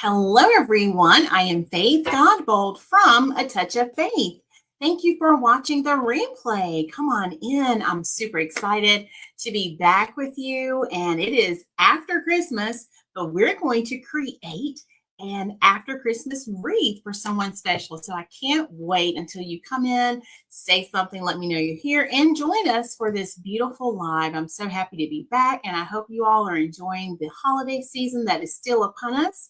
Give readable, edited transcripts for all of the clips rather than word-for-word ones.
Hello, everyone. I am Faith Godbold from A Touch of Faith. Thank you for watching the replay. Come on in. I'm super excited to be back with you. And it is after Christmas, but we're going to create an after Christmas wreath for someone special. So I can't wait until you come in, say something, let me know you're here, and join us for this beautiful live. I'm so happy to be back, and I hope you all are enjoying the holiday season that is still upon us.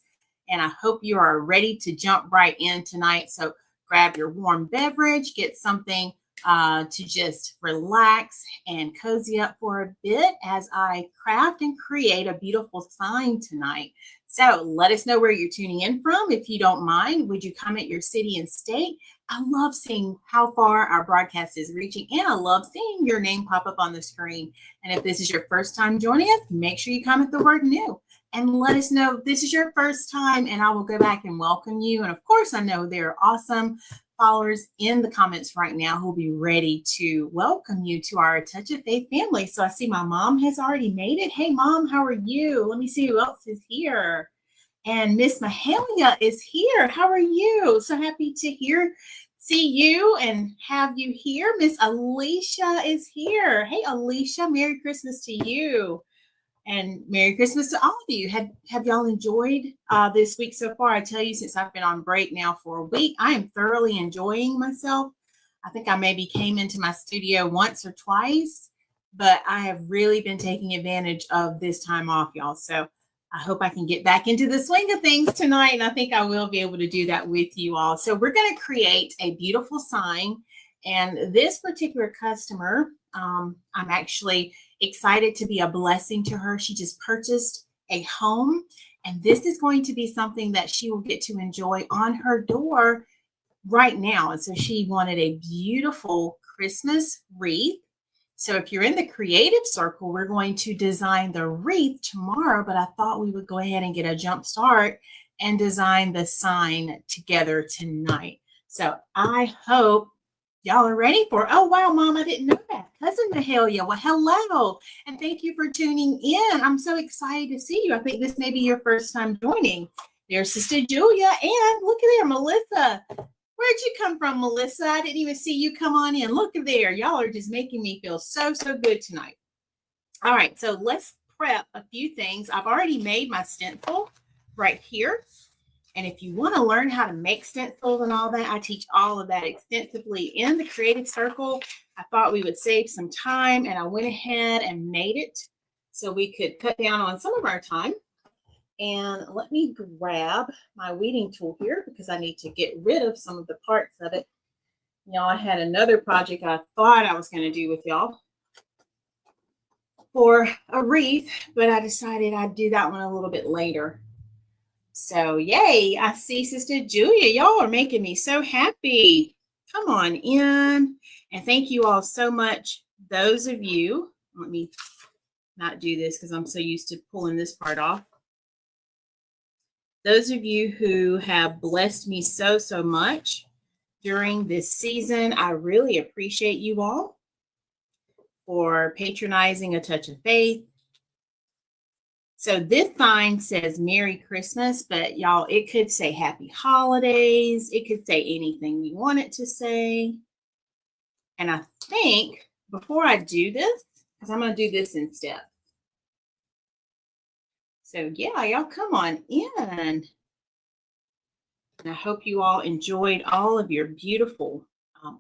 And I hope you are ready to jump right in tonight. So grab your warm beverage, get something to just relax and cozy up for a bit as I craft and create a beautiful sign tonight. So let us know where you're tuning in from. If you don't mind, would you comment your city and state? I love seeing how far our broadcast is reaching, and I love seeing your name pop up on the screen. And if this is your first time joining us, make sure you comment the word new and let us know if this is your first time, and I will go back and welcome you. And of course, I know there are awesome followers in the comments right now who will be ready to welcome you to our Touch of Faith family. So I see my mom has already made it. Hey, Mom, how are you? Let me see who else is here. And Miss Mahalia is here. How are you? So happy to see you and have you here. Miss Alicia is here. Hey, Alicia, Merry Christmas to you. And Merry Christmas to all of you. Have y'all enjoyed this week so far? I tell you, since I've been on break now for a week, I am thoroughly enjoying myself. I think I maybe came into my studio once or twice, but I have really been taking advantage of this time off, y'all. So I hope I can get back into the swing of things tonight, and I think I will be able to do that with you all. So we're going to create a beautiful sign, and this particular customer, I'm actually excited to be a blessing to her. She just purchased a home, and this is going to be something that she will get to enjoy on her door right now. And so she wanted a beautiful Christmas wreath. So if you're in the creative circle, we're going to design the wreath tomorrow, but I thought we would go ahead and get a jump start and design the sign together tonight. So I hope y'all are ready for, oh, wow, Mom, I didn't know that. Cousin Mahalia, well, hello, and thank you for tuning in. I'm so excited to see you. I think this may be your first time joining. There's Sister Julia, and look at there, Melissa. Where'd you come from, Melissa? I didn't even see you come on in. Look at there. Y'all are just making me feel so good tonight. All right, so let's prep a few things. I've already made my stencil right here. And if you want to learn how to make stencils and all that, I teach all of that extensively in the Creative Circle. I thought we would save some time, and I went ahead and made it so we could cut down on some of our time. And let me grab my weeding tool here because I need to get rid of some of the parts of it. Y'all, I had another project I thought I was going to do with y'all for a wreath, but I decided I'd do that one a little bit later. So yay, I see Sister Julia. Y'all are making me so happy. Come on in. And thank you all so much. Those of you, let me not do this because I'm so used to pulling this part off. Those of you who have blessed me so much during this season, I really appreciate you all for patronizing A Touch of Faith. So this sign says Merry Christmas, but y'all, it could say Happy Holidays. It could say anything you want it to say. And I think before I do this, because I'm going to do this in steps. So yeah, y'all come on in. And I hope you all enjoyed all of your beautiful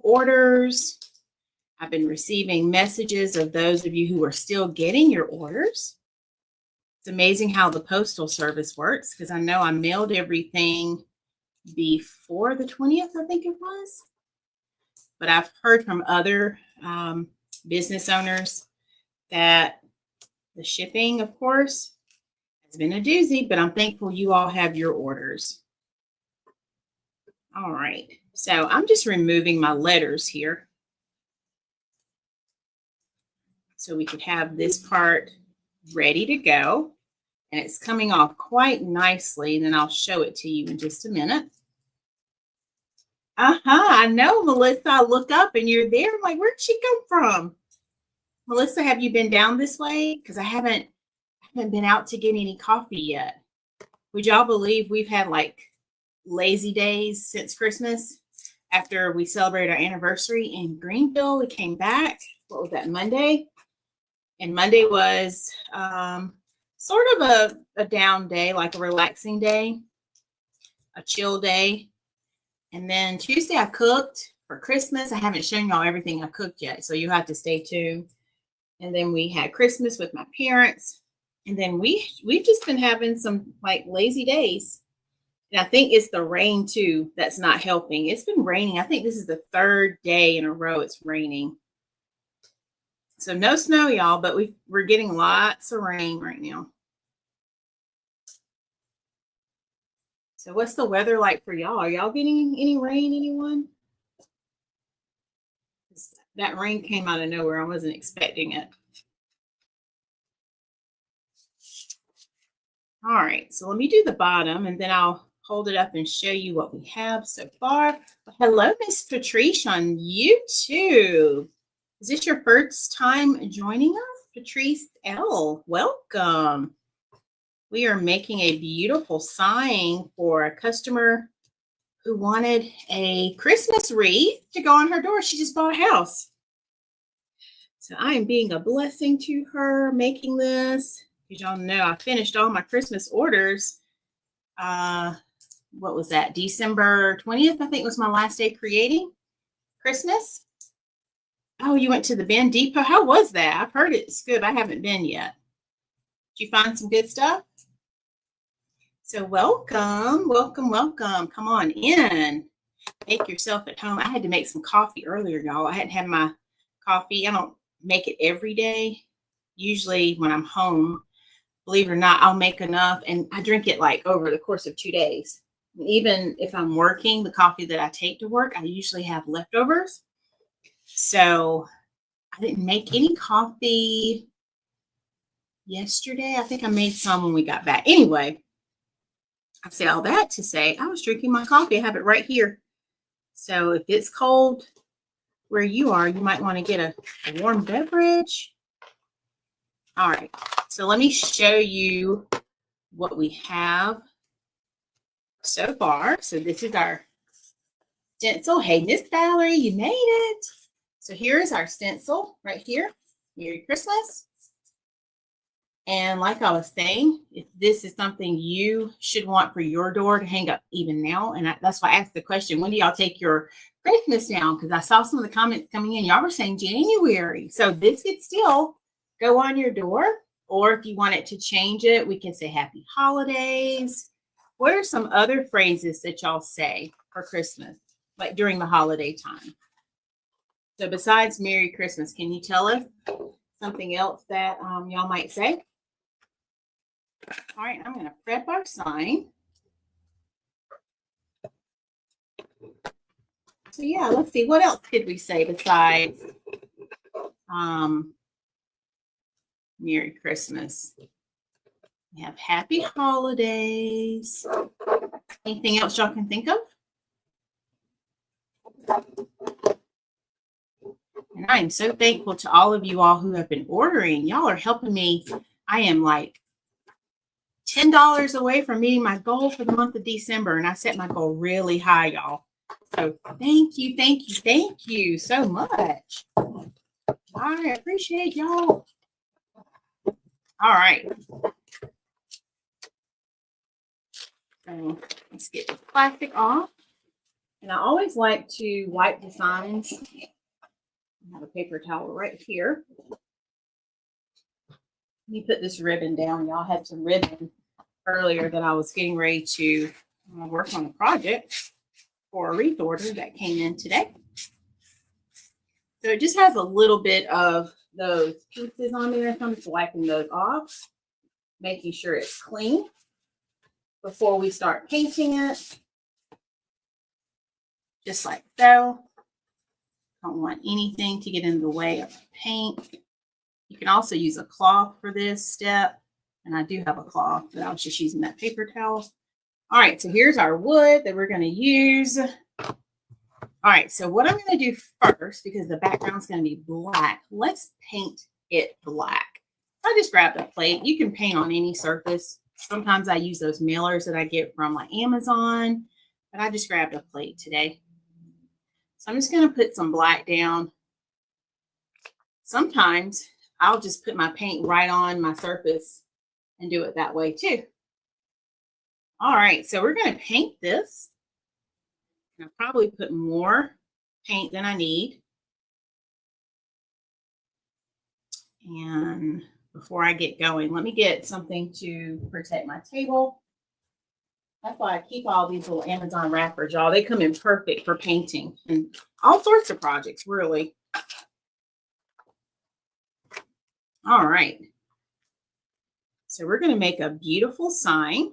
orders. I've been receiving messages of those of you who are still getting your orders. It's amazing how the postal service works, because I know I mailed everything before the 20th, I think it was. But I've heard from other business owners that the shipping, of course, has been a doozy, but I'm thankful you all have your orders. All right, so I'm just removing my letters here so we could have this part ready to go. And it's coming off quite nicely, and then I'll show it to you in just a minute. I know, Melissa. I look up and you're there. I'm like, where'd she come from? Melissa, have you been down this way? Because I haven't been out to get any coffee yet. Would y'all believe we've had like lazy days since Christmas? After we celebrated our anniversary in Greenville, we came back. What was that, Monday? And Monday was sort of a down day, like a relaxing day, a chill day. And then Tuesday I cooked for Christmas. I haven't shown y'all everything I cooked yet, so you have to stay tuned. And then we had Christmas with my parents. And then we've just been having some like lazy days. And I think it's the rain too that's not helping. It's been raining. I think this is the 3rd day in a row it's raining. So no snow, y'all, but we're getting lots of rain right now. So what's the weather like for y'all? Are y'all getting any rain, anyone? That rain came out of nowhere. I wasn't expecting it. All right, so let me do the bottom and then I'll hold it up and show you what we have so far. Hello, Miss Patrice on YouTube. Is this your first time joining us? Patrice L, welcome. We are making a beautiful sign for a customer who wanted a Christmas wreath to go on her door. She just bought a house. So I am being a blessing to her making this. As y'all know, I finished all my Christmas orders. What was that? December 20th, I think was my last day creating Christmas. Oh, you went to the Bend Depot. How was that? I've heard it's good. I haven't been yet. Did you find some good stuff? So welcome, welcome, welcome. Come on in. Make yourself at home. I had to make some coffee earlier, y'all. I hadn't had my coffee. I don't make it every day. Usually when I'm home, believe it or not, I'll make enough and I drink it like over the course of 2 days. Even if I'm working, the coffee that I take to work, I usually have leftovers. So I didn't make any coffee yesterday. I think I made some when we got back. Anyway, I say all that to say I was drinking my coffee. I have it right here. So if it's cold where you are, you might want to get a warm beverage. All right, so let me show you what we have so far. So this is our stencil. Hey, Miss Valerie, you made it. So here's our stencil right here. Merry Christmas. And like I was saying, if this is something you should want for your door to hang up even now, and that's why I asked the question, when do y'all take your Christmas down? Because I saw some of the comments coming in. Y'all were saying January. So this could still go on your door, or if you want it to change it, we can say Happy Holidays. What are some other phrases that y'all say for Christmas, like during the holiday time? So besides Merry Christmas, can you tell us something else that y'all might say? All right, I'm going to prep our sign. So yeah, let's see, what else could we say besides Merry Christmas? We have Happy Holidays. Anything else y'all can think of? And I am so thankful to all of you all who have been ordering. Y'all are helping me. I am like $10 away from meeting my goal for the month of December. And I set my goal really high, y'all. So thank you, thank you, thank you so much. I appreciate y'all. All right. So let's get the plastic off. And I always like to wipe the signs. I have a paper towel right here. Let me put this ribbon down. Y'all had some ribbon earlier that I was getting ready to work on a project for a wreath order that came in today. So it just has a little bit of those pieces on there. So I'm just wiping those off, making sure it's clean before we start painting it. Just like so. Don't want anything to get in the way of the paint. You can also use a cloth for this step. And I do have a cloth, but I was just using that paper towel. All right, so here's our wood that we're going to use. All right, so what I'm going to do first, because the background's going to be black, let's paint it black. I just grabbed a plate. You can paint on any surface. Sometimes I use those mailers that I get from like Amazon, but I just grabbed a plate today. So I'm just going to put some black down. Sometimes I'll just put my paint right on my surface and do it that way too. All right, so we're going to paint this. I'll probably put more paint than I need. And before I get going, let me get something to protect my table. That's why I keep all these little Amazon wrappers, y'all. They come in perfect for painting and all sorts of projects, really. All right. So we're going to make a beautiful sign.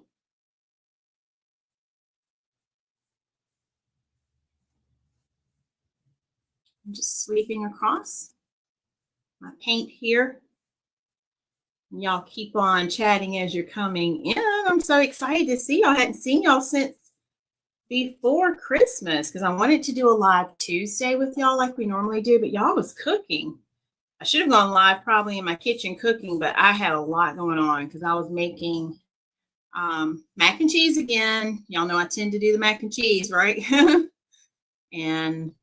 I'm just sweeping across my paint here. Y'all keep on chatting as you're coming in. I'm so excited to see y'all. I hadn't seen y'all since before Christmas because I wanted to do a live Tuesday with y'all like we normally do, but y'all was cooking. I should have gone live probably in my kitchen cooking, but I had a lot going on because I was making mac and cheese again. Y'all know I tend to do the mac and cheese, right? And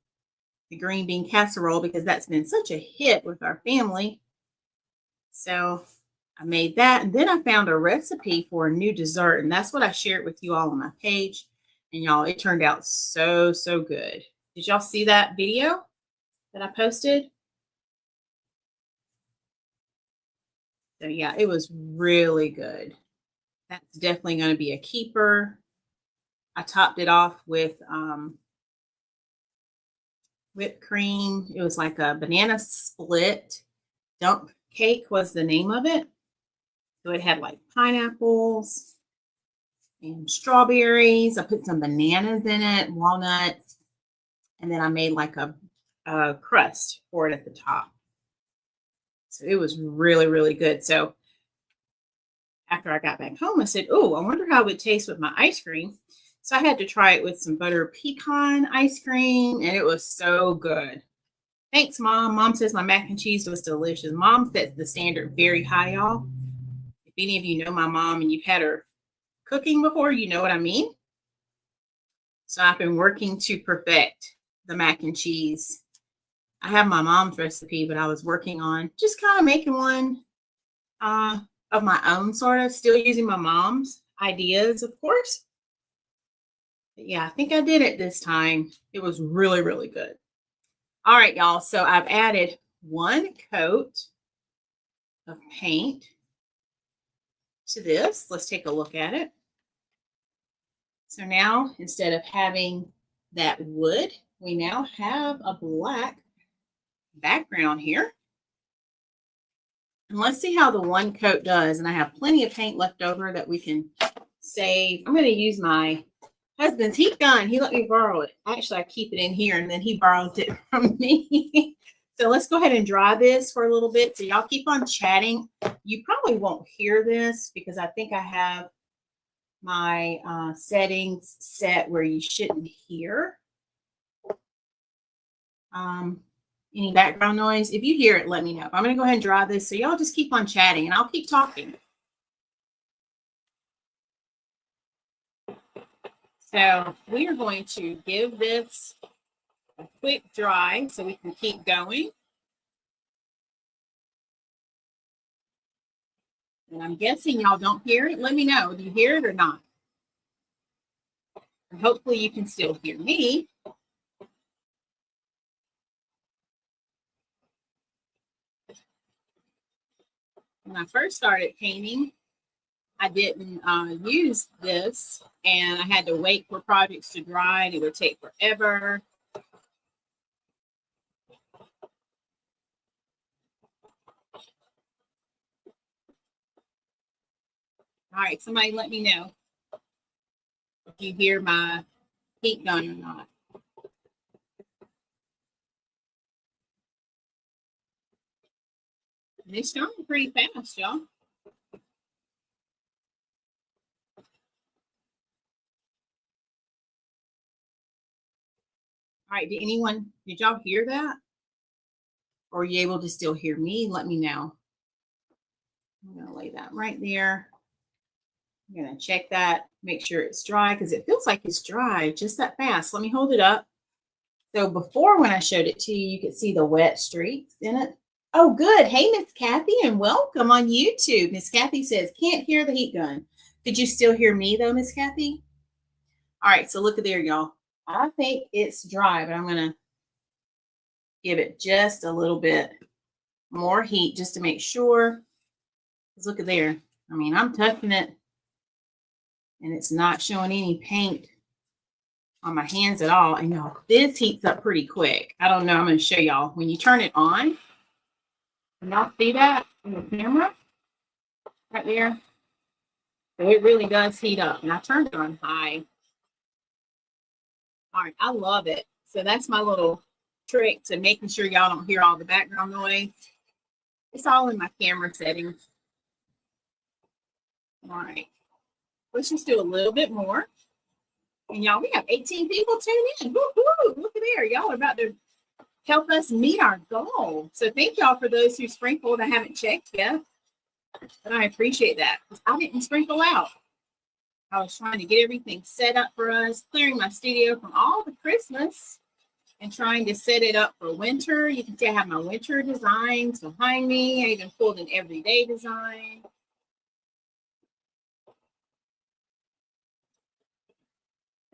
the green bean casserole because that's been such a hit with our family. So I made that, and then I found a recipe for a new dessert, and that's what I shared with you all on my page. And y'all, it turned out so good. Did y'all see that video that I posted? So yeah, it was really good. That's definitely going to be a keeper. I topped it off with whipped cream. It was like a banana split dump cake was the name of it. So it had like pineapples and strawberries. I put some bananas in it, walnuts, and then I made like a crust for it at the top. So it was really good. So after I got back home, I said, oh, I wonder how it would taste with my ice cream. So I had to try it with some butter pecan ice cream, and it was so good. Thanks, Mom. Mom says my mac and cheese was delicious. Mom sets the standard very high, y'all. If any of you know my mom and you've had her cooking before, you know what I mean. So I've been working to perfect the mac and cheese. I have my mom's recipe, but I was working on just kind of making one of my own, sort of, still using my mom's ideas, of course. But yeah, I think I did it this time. It was really good. All right, y'all. So I've added one coat of paint to this. Let's take a look at it. So now, instead of having that wood, we now have a black background here. And let's see how the one coat does. And I have plenty of paint left over that we can save. I'm going to use my husband's heat gun. He let me borrow it. Actually, I keep it in here, and then he borrows it from me. So let's go ahead and dry this for a little bit. So y'all keep on chatting. You probably won't hear this because I think I have my settings set where you shouldn't hear any background noise. If you hear it, let me know. I'm going to go ahead and dry this. So y'all just keep on chatting, and I'll keep talking. So we are going to give this a quick dry so we can keep going. And I'm guessing y'all don't hear it. Let me know. Do you hear it or not? And hopefully you can still hear me. When I first started painting, I didn't use this, and I had to wait for projects to dry, and it would take forever. All right, somebody let me know if you hear my heat gun or not. And it's going pretty fast, y'all. All right, did y'all hear that? Or are you able to still hear me? Let me know. I'm going to lay that right there. I'm going to check that, make sure it's dry because it feels like it's dry just that fast. Let me hold it up. So before when I showed it to you, you could see the wet streaks in it. Oh, good. Hey, Miss Kathy, and welcome on YouTube. Miss Kathy says, can't hear the heat gun. Could you still hear me though, Miss Kathy? All right, so look at there, y'all. I think it's dry, but I'm going to give it just a little bit more heat just to make sure. Because look at there. I mean, I'm touching it and it's not showing any paint on my hands at all. And y'all, this heats up pretty quick. I don't know. I'm going to show y'all. When you turn it on, can y'all see that in the camera? Right there. So it really does heat up. And I turned it on high. All right. I love it. So that's my little trick to making sure y'all don't hear all the background noise. It's all in my camera settings. All right. Let's just do a little bit more. And y'all, we have 18 people tuned in. Woo-hoo! Look at there. Y'all are about to help us meet our goal. So thank y'all for those who sprinkled. I haven't checked yet. But I appreciate that. I didn't sprinkle out. I was trying to get everything set up for us, clearing my studio from all the Christmas and trying to set it up for winter. You can see I have my winter designs behind me. I even pulled an everyday design.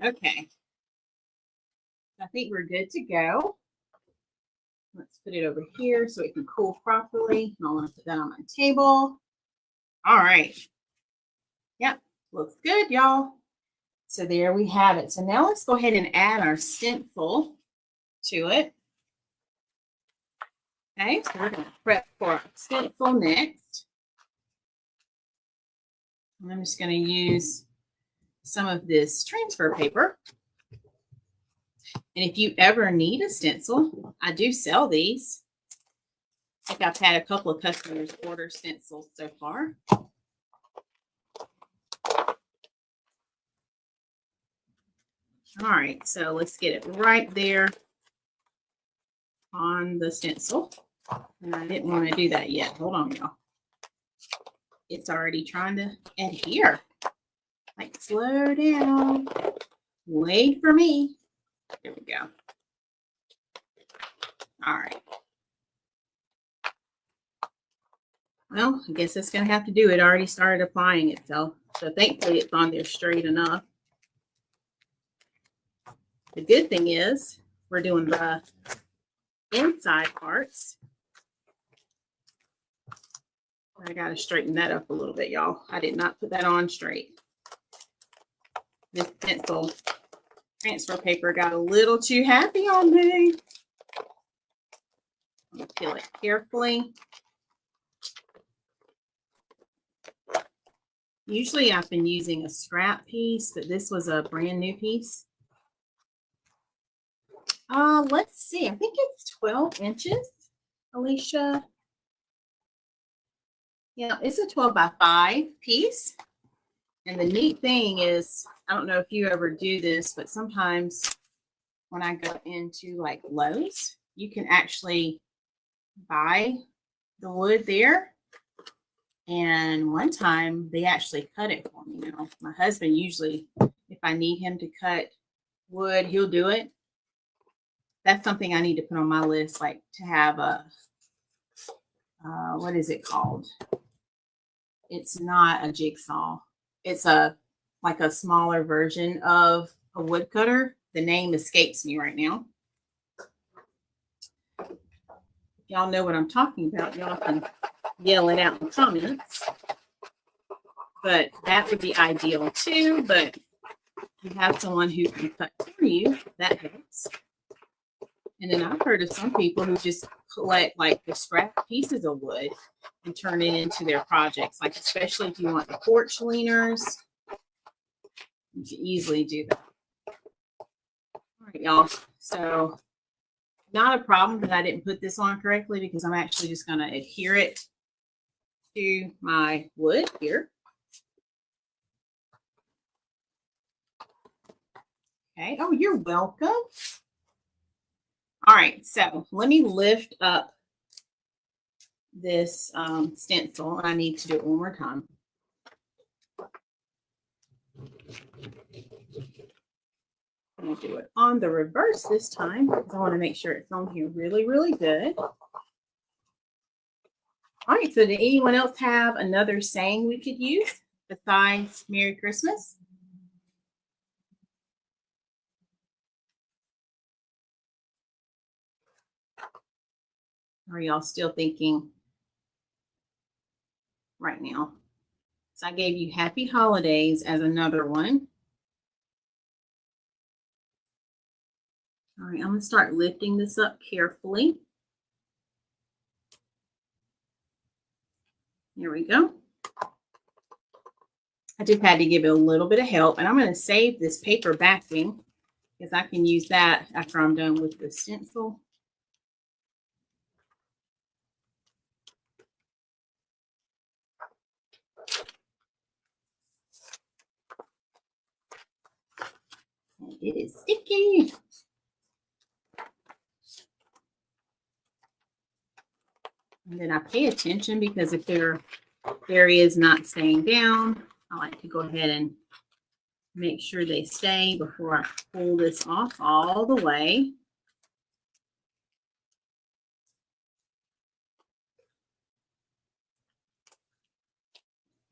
Okay. I think we're good to go. Let's put it over here so it can cool properly. I want to put that on my table. All right. Yep, looks good, y'all. So there we have it. So now let's go ahead and add our stencil to it. Okay, so we're going to prep for our stencil next. And I'm just going to use some of this transfer paper. And if you ever need a stencil, I do sell these. I think I've had a couple of customers order stencils so far. All right, so let's get it right there on the stencil. And I didn't want to do that yet. Hold on, y'all. It's already trying to adhere. Like, slow down. Wait for me. There we go. All right. Well, I guess it's going to have to do it. Already started applying itself. So thankfully it's on there straight enough. The good thing is we're doing the inside parts. I got to straighten that up a little bit, y'all. I did not put that on straight. This pencil transfer paper got a little too happy on me. I'm going to peel it carefully. Usually I've been using a scrap piece, but this was a brand new piece. Let's see. I think it's 12 inches, Alicia. Yeah, it's a 12 by 5 piece. And the neat thing is, I don't know if you ever do this, but sometimes when I go into like Lowe's, you can actually buy the wood there. And one time they actually cut it for me. Now, my husband usually, if I need him to cut wood, he'll do it. That's something I need to put on my list, like to have a, what is it called? It's not a jigsaw. It's like a smaller version of a wood cutter. The name escapes me right now. If y'all know what I'm talking about, y'all can yell it out in the comments. But that would be ideal too. But you have someone who can cut for you, that helps. And then I've heard of some people who just collect like the scrap pieces of wood and turn it into their projects. Like especially if you want the porch leaners, you can easily do that. All right, y'all. So not a problem that I didn't put this on correctly because I'm actually just going to adhere it to my wood here. Okay. Oh, you're welcome. All right, so let me lift up this stencil. I need to do it one more time. I'm going to do it on the reverse this time because I want to make sure it's on here really, really good. All right, so did anyone else have another saying we could use besides Merry Christmas? Or are y'all still thinking right now? So I gave you Happy Holidays as another one. All right, I'm going to start lifting this up carefully. There we go. I just had to give it a little bit of help, and I'm going to save this paper backing because I can use that after I'm done with the stencil. It is sticky. And then I pay attention because if there are areas not staying down, I like to go ahead and make sure they stay before I pull this off all the way.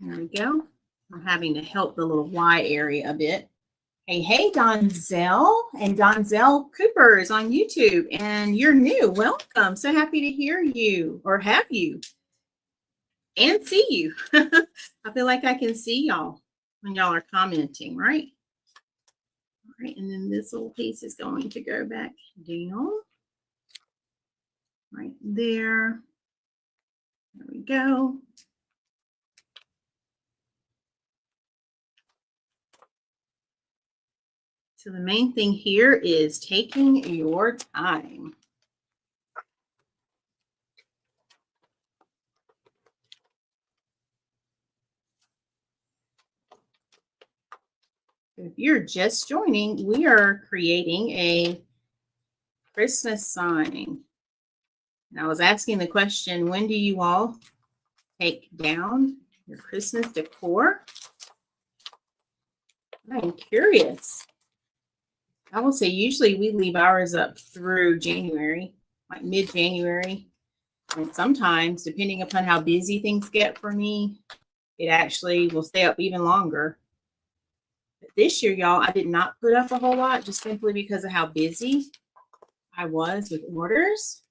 There we go. I'm having to help the little Y area a bit. Hey, Donzel and Donzel Cooper is on YouTube, and you're new. Welcome. So happy to hear you or have you and see you. I feel like I can see y'all when y'all are commenting, right? All right, and then this little piece is going to go back down right there. There we go. So the main thing here is taking your time. If you're just joining, we are creating a Christmas sign. And I was asking the question, when do you all take down your Christmas decor? I'm curious. I will say usually we leave ours up through January, like mid-January. And sometimes, depending upon how busy things get for me, it actually will stay up even longer. But this year, y'all, I did not put up a whole lot just simply because of how busy I was with orders.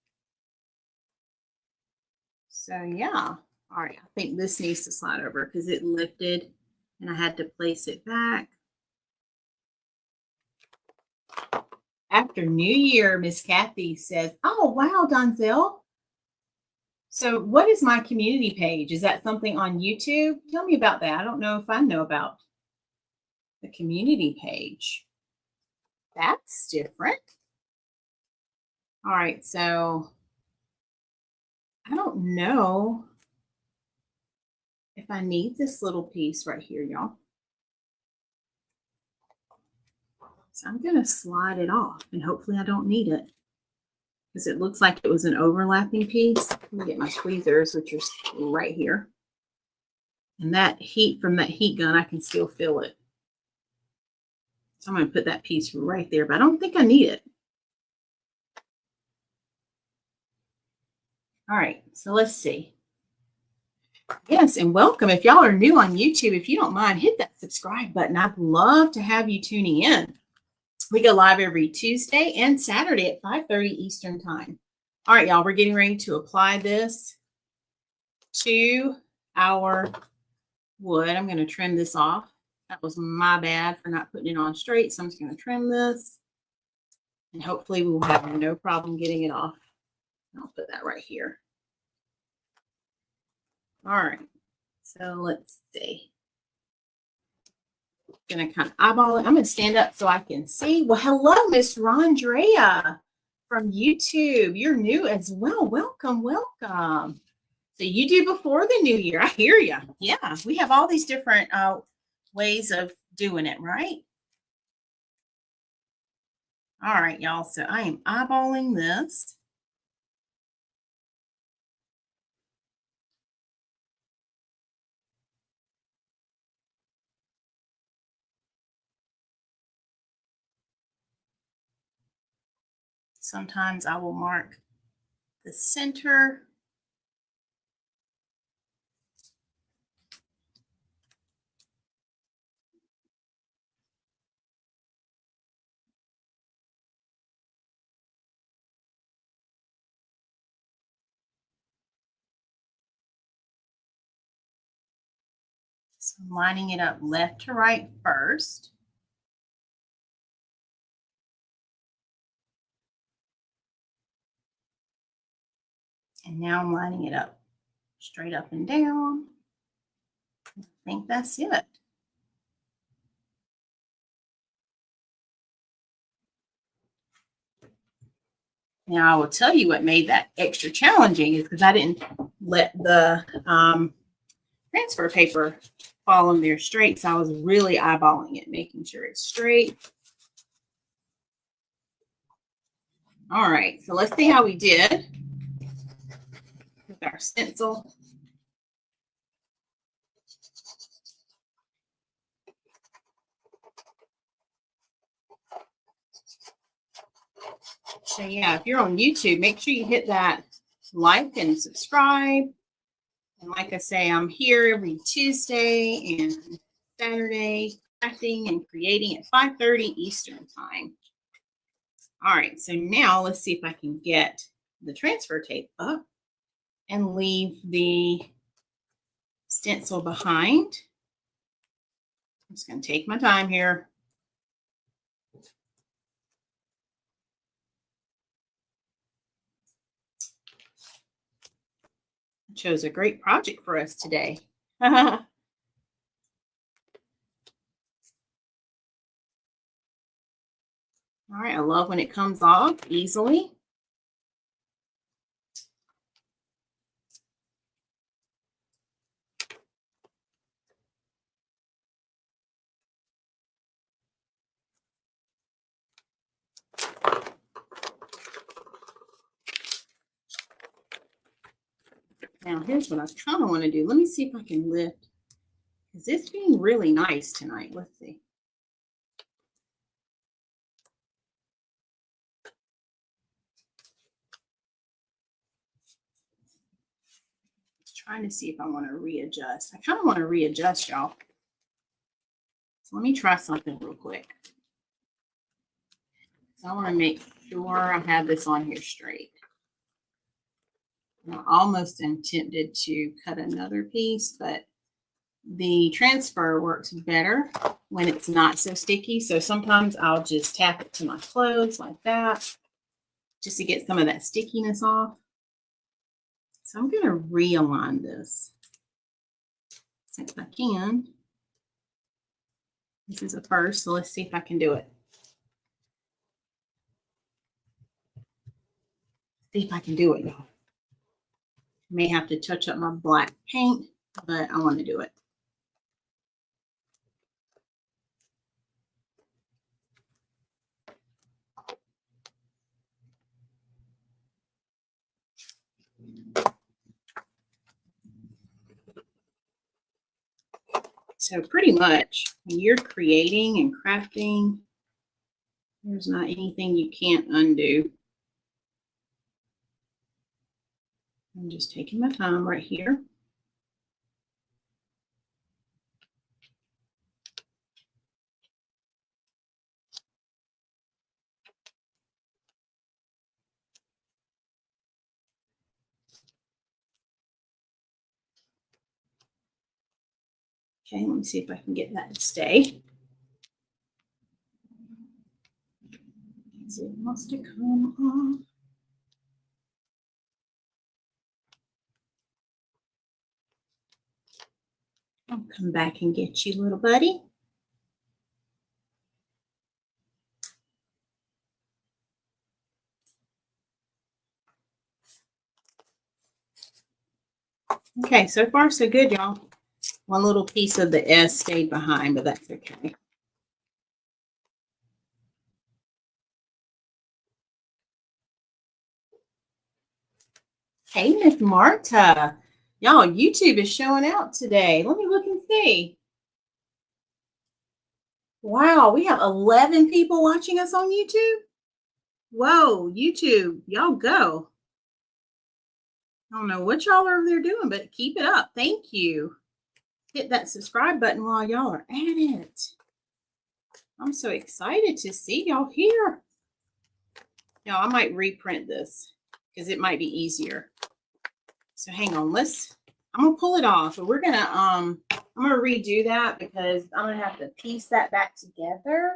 So yeah. All right, I think this needs to slide over because it lifted and I had to place it back. After New Year, Miss Kathy says, oh, wow, Donzel. So what is my community page? Is that something on YouTube? Tell me about that. I don't know if I know about the community page. That's different. All right, so I don't know if I need this little piece right here, y'all. So I'm going to slide it off and hopefully I don't need it because it looks like it was an overlapping piece. Let me get my tweezers, which are right here. And that heat from that heat gun, I can still feel it. So I'm going to put that piece right there, but I don't think I need it. All right, so let's see. Yes, and welcome. If y'all are new on YouTube, if you don't mind, hit that subscribe button. I'd love to have you tuning in. We go live every Tuesday and Saturday at 5:30 Eastern time. All right, y'all, we're getting ready to apply this to our wood. I'm going to trim this off. That was my bad for not putting it on straight. So I'm just going to trim this and hopefully we will have no problem getting it off. I'll put that right here. All right, so let's see. Gonna kind of eyeball it. I'm gonna stand up so I can see. Well, hello, Miss Rondrea from YouTube. You're new as well. Welcome, welcome. So you do before the new year. I hear you. Yeah, we have all these different ways of doing it, right? All right, y'all. So I am eyeballing this. Sometimes I will mark the center. So I'm lining it up left to right first. And now I'm lining it up straight up and down. I think that's it. Now I will tell you what made that extra challenging is because I didn't let the transfer paper fall in there straight. So I was really eyeballing it, making sure it's straight. All right, so let's see how we did with our stencil. So yeah, if you're on YouTube, make sure you hit that like and subscribe. And like I say, I'm here every Tuesday and Saturday crafting and creating at 5:30 Eastern time. All right, so now let's see if I can get the transfer tape up and leave the stencil behind. I'm just going to take my time here. I chose a great project for us today. All right, I love when it comes off easily. Now, here's what I kind of want to do. Let me see if I can lift, because it's being really nice tonight. Let's see. Trying to see if I want to readjust. I kind of want to readjust, y'all. So let me try something real quick. So I want to make sure I have this on here straight. I almost am tempted to cut another piece, but the transfer works better when it's not so sticky. So sometimes I'll just tap it to my clothes like that, just to get some of that stickiness off. So I'm going to realign this since I can. This is a first, so let's see if I can do it. See if I can do it, y'all. May have to touch up my black paint, but I want to do it. So pretty much when you're creating and crafting, there's not anything you can't undo. I'm just taking my time right here. Okay, let me see if I can get that to stay. It wants to come off. I'll come back and get you, little buddy. Okay, so far so good, y'all. One little piece of the S stayed behind, but that's okay. Hey, Miss Marta. Y'all, YouTube is showing out today. Let me look and see. Wow, we have 11 people watching us on YouTube. Whoa, YouTube, y'all go. I don't know what y'all are over there doing, but keep it up. Thank you. Hit that subscribe button while y'all are at it. I'm so excited to see y'all here. Now, I might reprint this because it might be easier. So hang on, I'm gonna pull it off, but I'm gonna redo that because I'm gonna have to piece that back together.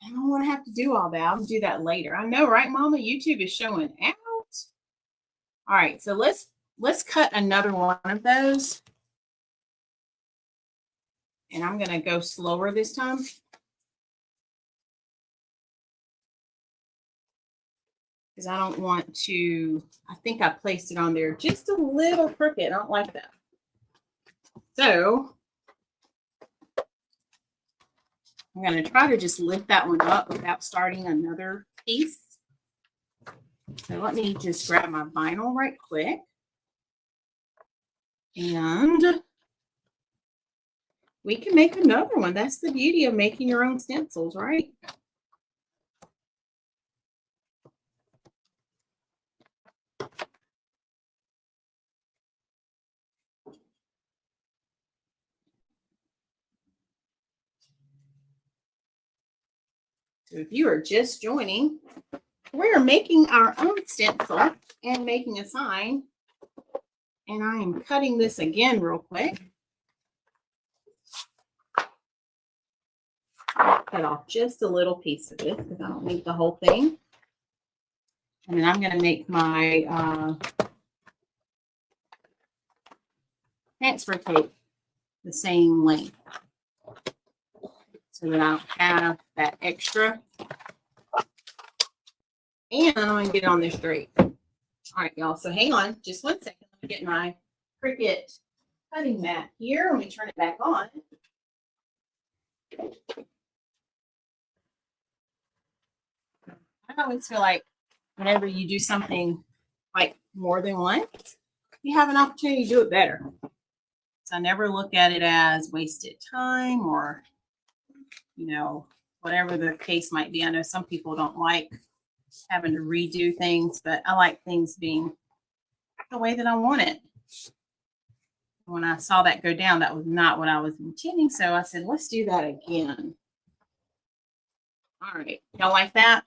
I don't want to have to do all that. I'll do that later. I know, right, Mama? YouTube is showing out. All right, so let's cut another one of those. And I'm going to go slower this time. Because I don't want to, I think I placed it on there just a little crooked. I don't like that. So I'm going to try to just lift that one up without starting another piece. So let me just grab my vinyl right quick. And we can make another one. That's the beauty of making your own stencils, right? So if you are just joining, we are making our own stencil and making a sign. And I am cutting this again real quick. I'll cut off just a little piece of this because I don't need the whole thing. And then I'm going to make my transfer tape the same length so that I don't have that extra. And I'm going to get it on there straight. All right, y'all. So hang on just 1 second. Let me get my Cricut cutting mat here. Let me turn it back on. I always feel like whenever you do something like more than once, you have an opportunity to do it better. So I never look at it as wasted time or, you know, whatever the case might be. I know some people don't like having to redo things, but I like things being the way that I want it. When I saw that go down, that was not what I was intending. So I said, let's do that again. All right. Y'all like that?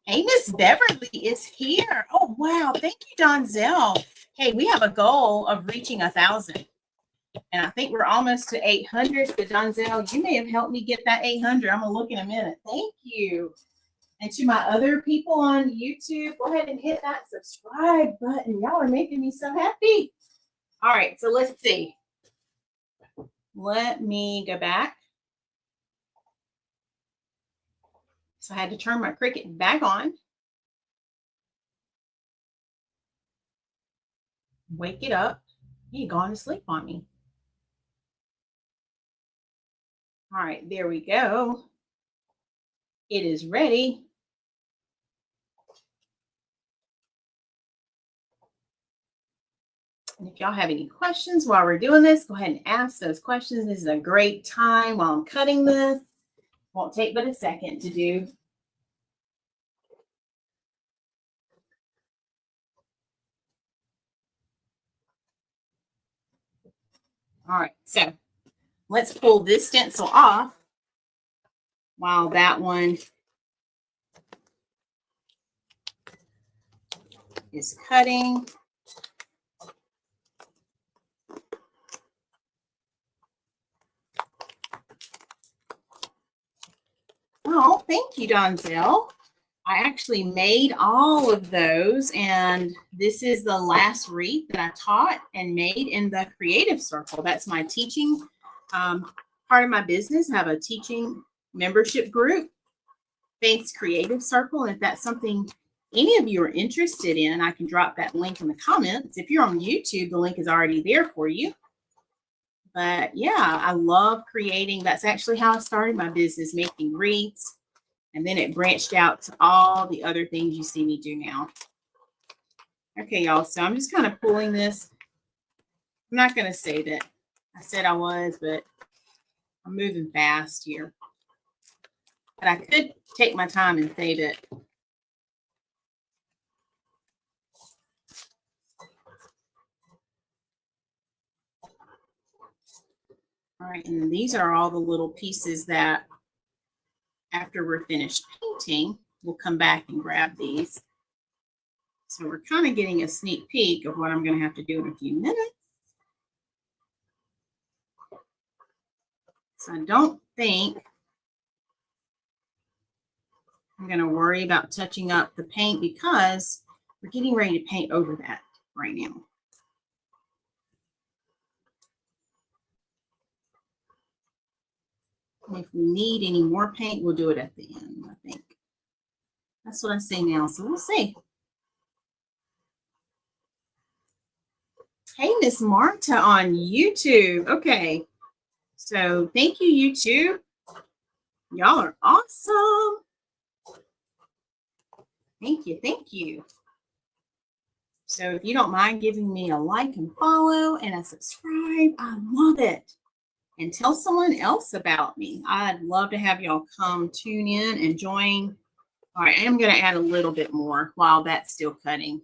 Hey, Miss Beverly is here. Oh, wow. Thank you, Donzel. Hey, we have a goal of reaching 1,000. And I think we're almost to 800. So, Donzel, you may have helped me get that 800. I'm going to look in a minute. Thank you. And to my other people on YouTube, go ahead and hit that subscribe button. Y'all are making me so happy. All right. So, let's see. Let me go back. So I had to turn my Cricut back on. Wake it up. You gone to sleep on me. All right, there we go. It is ready. And if y'all have any questions while we're doing this, go ahead and ask those questions. This is a great time while I'm cutting this. Won't take but a second to do. All right, so let's pull this stencil off while that one is cutting. Oh, thank you, Donzel. I actually made all of those, and this is the last wreath that I taught and made in the Creative Circle. That's my teaching part of my business. I have a teaching membership group, Faith's Creative Circle. And if that's something any of you are interested in, I can drop that link in the comments. If you're on YouTube, the link is already there for you. But yeah, I love creating. That's actually how I started my business, making wreaths. And then it branched out to all the other things you see me do now. Okay, y'all. So I'm just kind of pulling this. I'm not going to say that I said I was, but I'm moving fast here. But I could take my time and save it. All right, and these are all the little pieces that after we're finished painting, we'll come back and grab these. So we're kind of getting a sneak peek of what I'm going to have to do in a few minutes. So I don't think I'm going to worry about touching up the paint because we're getting ready to paint over that right now. And if we need any more paint, we'll do it at the end, I think. That's what I say now, so we'll see. Hey, Miss Marta on YouTube. Okay, so thank you, YouTube. Y'all are awesome. Thank you, thank you. So if you don't mind giving me a like and follow and a subscribe, I love it. And tell someone else about me. I'd love to have y'all come tune in and join. All right, I am going to add a little bit more while that's still cutting.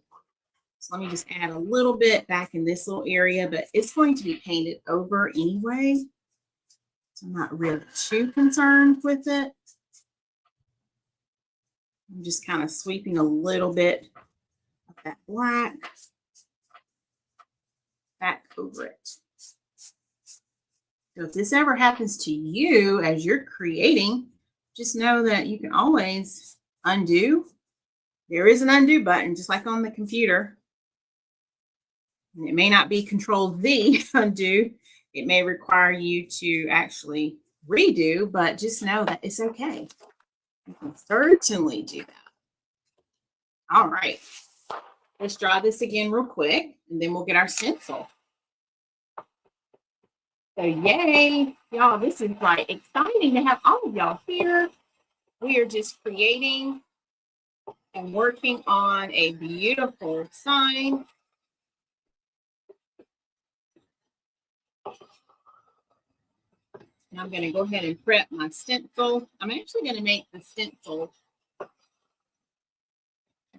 So let me just add a little bit back in this little area, but it's going to be painted over anyway. So I'm not really too concerned with it. I'm just kind of sweeping a little bit of that black back over it. So if this ever happens to you as you're creating, just know that you can always undo. There is an undo button, just like on the computer. And it may not be Control-V undo. It may require you to actually redo, but just know that it's okay. You can certainly do that. All right. Let's draw this again real quick, and then we'll get our stencil. So yay, y'all, this is like exciting to have all of y'all here. We are just creating and working on a beautiful sign. And I'm going to go ahead and prep my stencil. I'm actually going to make the stencil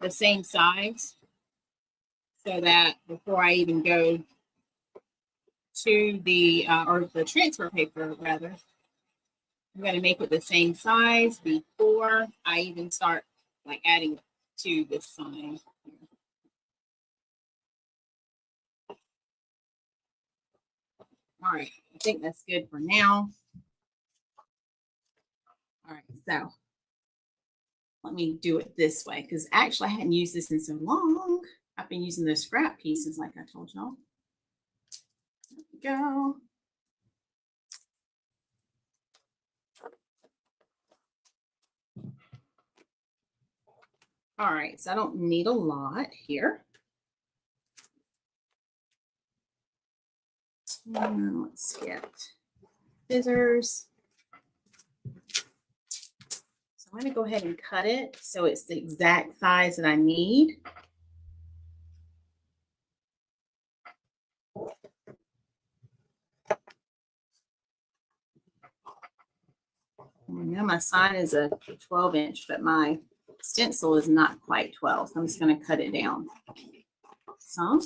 the same size so that before I even go to the, or the transfer paper rather, I'm going to make it the same size before I even start like adding to this sign. All right, I think that's good for now. All right, so let me do it this way because actually I hadn't used this in so long. I've been using those scrap pieces like I told y'all. There we go. All right, so I don't need a lot here. And let's get scissors. So I'm going to go ahead and cut it so it's the exact size that I need. Now my sign is a 12-inch, but my stencil is not quite 12, so I'm just going to cut it down some.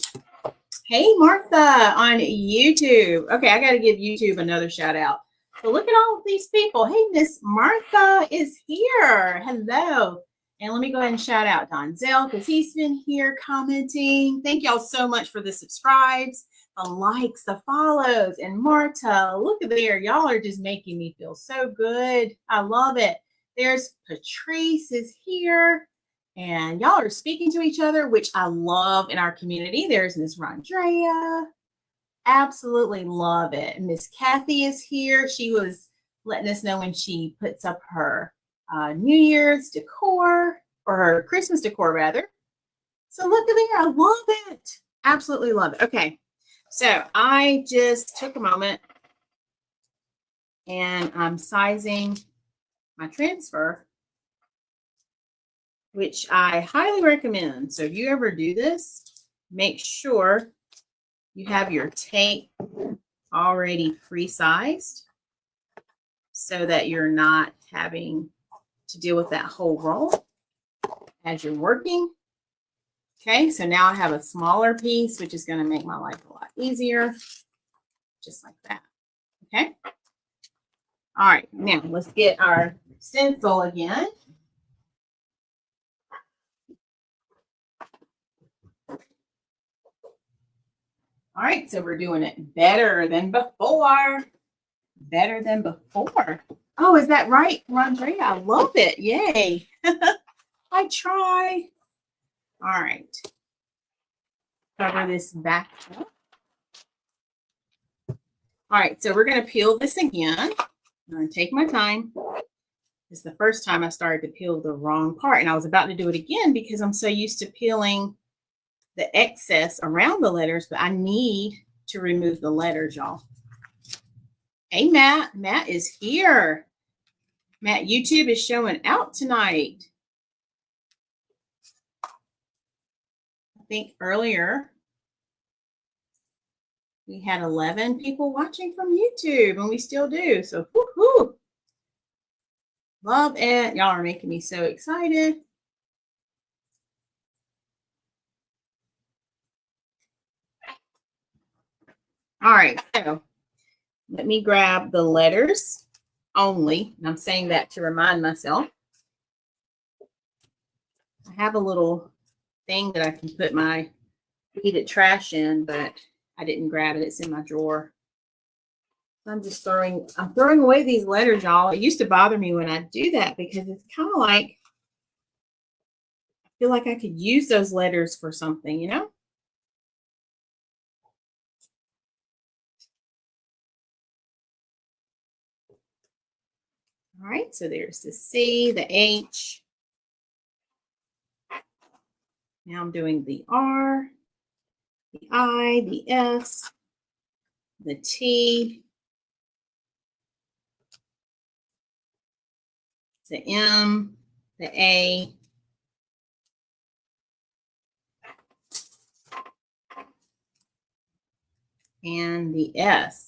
Hey, Martha on YouTube. Okay, I got to give YouTube another shout out. So look at all of these people. Hey, Miss Martha is here. Hello. And let me go ahead and shout out Donzel because he's been here commenting. Thank y'all so much for the subscribes, the likes, the follows. And Marta, look at there. Y'all are just making me feel so good. I love it. There's Patrice is here. And y'all are speaking to each other, which I love in our community. There's Miss Rondrea. Absolutely love it. Miss Kathy is here. She was letting us know when she puts up her New Year's decor, or her Christmas decor rather. So look at there. I love it. Absolutely love it. Okay. So I just took a moment and I'm sizing my transfer, which I highly recommend. So if you ever do this, make sure you have your tape already pre-sized so that you're not having to deal with that whole roll as you're working. Okay, so now I have a smaller piece, which is going to make my life a lot easier, just like that. Okay. All right, now let's get our stencil again. All right, so we're doing it better than before. Better than before. Oh, is that right, Rondrea? I love it. Yay. I try. All right. Cover this back up. All right, so we're going to peel this again. I'm going to take my time. It's the first time I started to peel the wrong part, and I was about to do it again because I'm so used to peeling the excess around the letters, but I need to remove the letters, y'all. Hey, Matt. Matt is here. Matt, YouTube is showing out tonight. I think earlier we had 11 people watching from YouTube, and we still do. So, whoo-hoo. Love it. Y'all are making me so excited. All right, so let me grab the letters only. And I'm saying that to remind myself. I have a little thing that I can put my heated trash in, but I didn't grab it. It's in my drawer. I'm throwing away these letters, y'all. It used to bother me when I do that because it's kind of like, I feel like I could use those letters for something, you know? All right, so there's the C, the H. Now I'm doing the R, the I, the S, the T, the M, the A, and the S.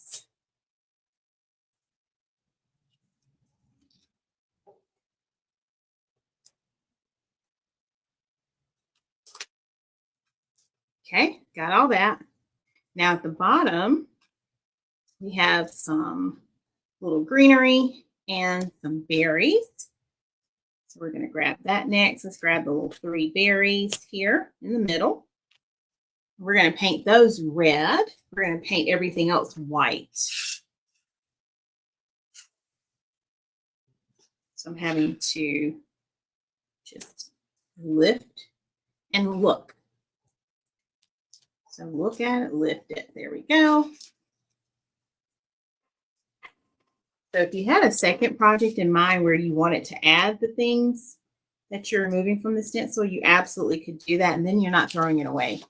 Okay, got all that. Now at the bottom, we have some little greenery and some berries. So we're going to grab that next. Let's grab the little 3 berries here in the middle. We're going to paint those red. We're going to paint everything else white. So I'm having to just lift and look. So look at it, lift it. There we go. So if you had a second project in mind where you wanted to add the things that you're removing from the stencil, you absolutely could do that. And then you're not throwing it away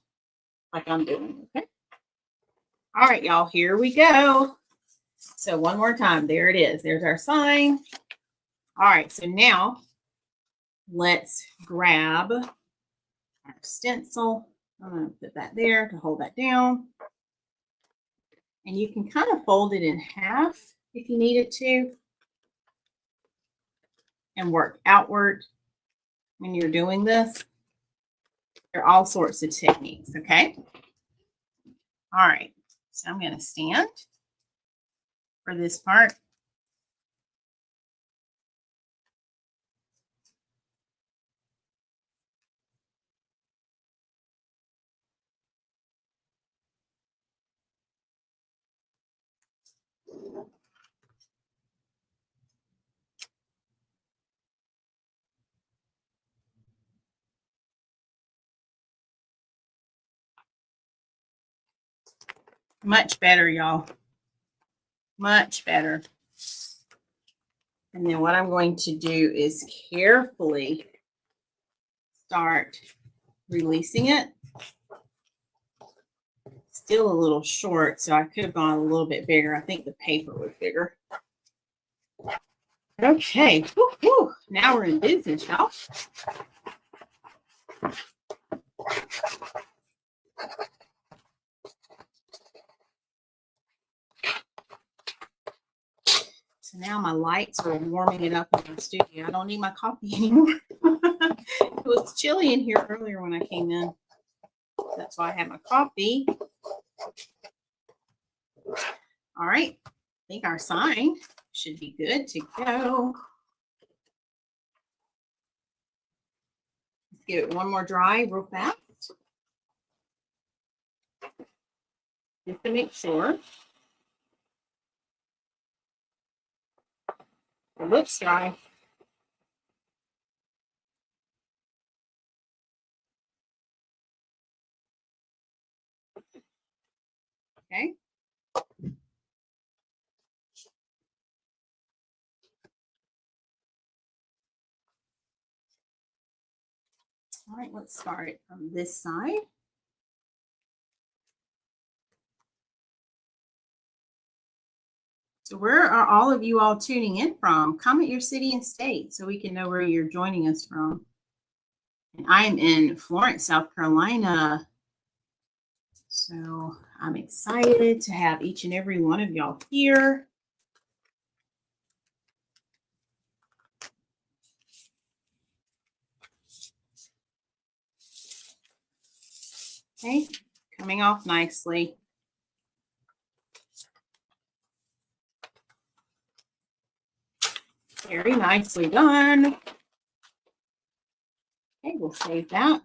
like I'm doing, okay? All right, y'all, here we go. So one more time, there it is. There's our sign. All right, so now let's grab our stencil. I'm going to put that there to hold that down. And you can kind of fold it in half if you needed to and work outward when you're doing this. There are all sorts of techniques, okay? All right, so I'm going to stand for this part. Much better, y'all. Much better. And then what I'm going to do is carefully start releasing it. Still a little short, so I could have gone a little bit bigger. I think the paper was bigger. Okay. Woo, woo. Now we're in business, y'all. So now my lights are warming it up in the studio. I don't need my coffee anymore. It was chilly in here earlier when I came in. That's why I had my coffee. All right. I think our sign should be good to go. Let's give it one more dry real fast. Just to make sure. It looks dry. Okay. All right, let's start from this side. So where are all of you all tuning in from? Comment your city and state so we can know where you're joining us from. And I am in Florence, South Carolina. So I'm excited to have each and every one of y'all here. Okay, coming off nicely. Very nicely done. Okay, we'll save that.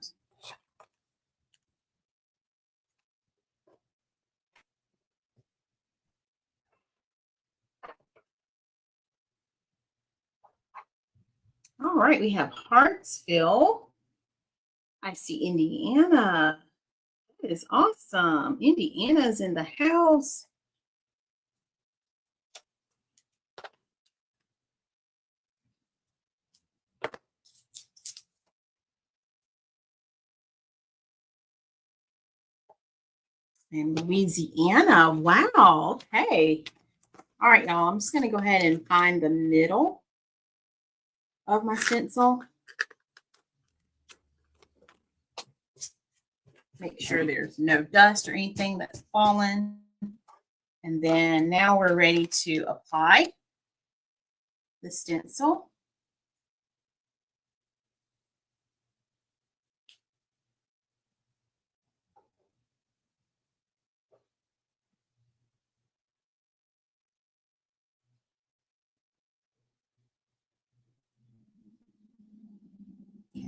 All right, we have Hartsville. I see Indiana. That is awesome. Indiana's in the house. And Louisiana. Wow. Okay. All right, y'all. I'm just going to go ahead and find the middle of my stencil. Make sure there's no dust or anything that's fallen. And then now we're ready to apply the stencil.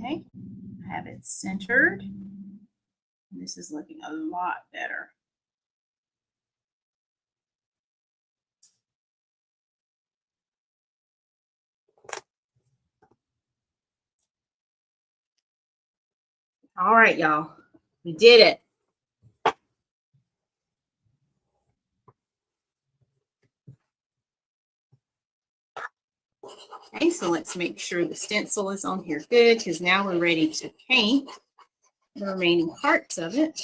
Okay, I have it centered. This is looking a lot better. All right, y'all. We did it. Okay, so let's make sure the stencil is on here good because now we're ready to paint the remaining parts of it.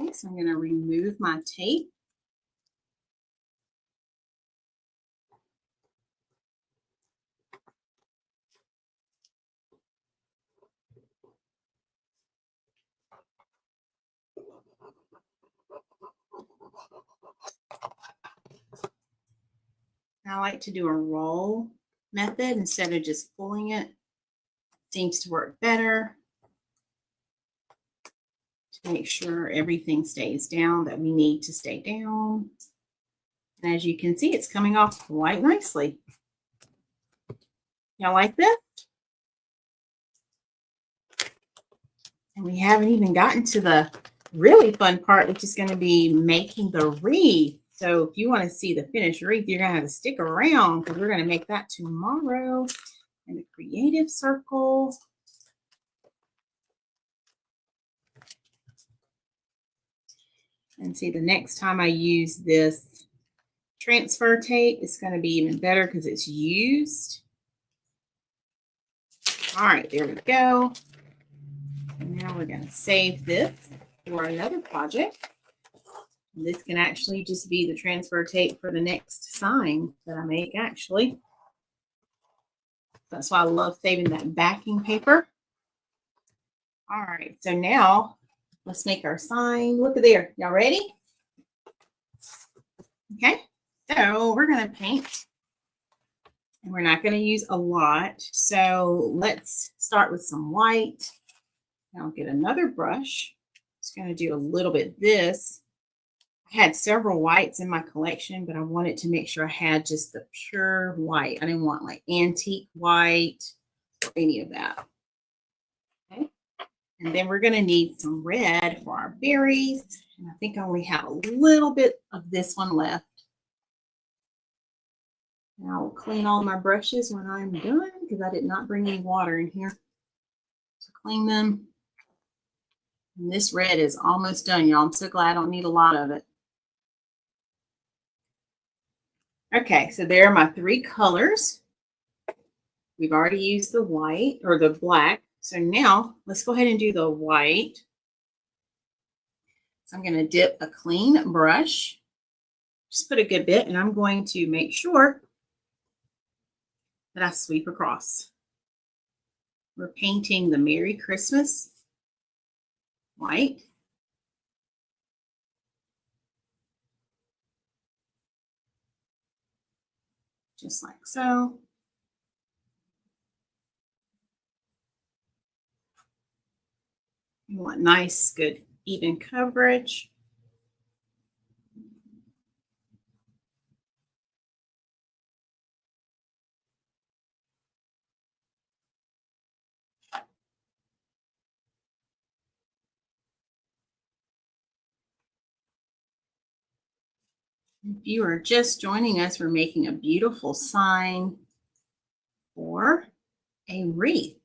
Okay, so I'm going to remove my tape. I like to do a roll method instead of just pulling it. Seems to work better to make sure everything stays down that we need to stay down. And as you can see, it's coming off quite nicely. Y'all like this? And we haven't even gotten to the really fun part, which is going to be making the wreath. So if you want to see the finished wreath, you're going to have to stick around because we're going to make that tomorrow in the creative circle. And see, the next time I use this transfer tape, it's going to be even better because it's used. All right, there we go. And now we're going to save this for another project. And this can actually just be the transfer tape for the next sign that I make, actually. That's why I love saving that backing paper. All right, so now let's make our sign. Look at there. Y'all ready? Okay, so we're going to paint, and we're not going to use a lot. So let's start with some white. I'll get another brush. Just going to do a little bit this. I had several whites in my collection, but I wanted to make sure I had just the pure white. I didn't want like antique white or any of that. Okay. And then we're going to need some red for our berries. And I think I only have a little bit of this one left. And I'll clean all my brushes when I'm done because I did not bring any water in here to clean them. And this red is almost done, y'all. I'm so glad I don't need a lot of it. Okay, so there are my three colors. We've already used the white or the black. So now let's go ahead and do the white. So I'm going to dip a clean brush. Just put a good bit, and I'm going to make sure that I sweep across. We're painting the Merry Christmas white. Just like so. You want nice, good, even coverage. If you are just joining us, we're making a beautiful sign for a wreath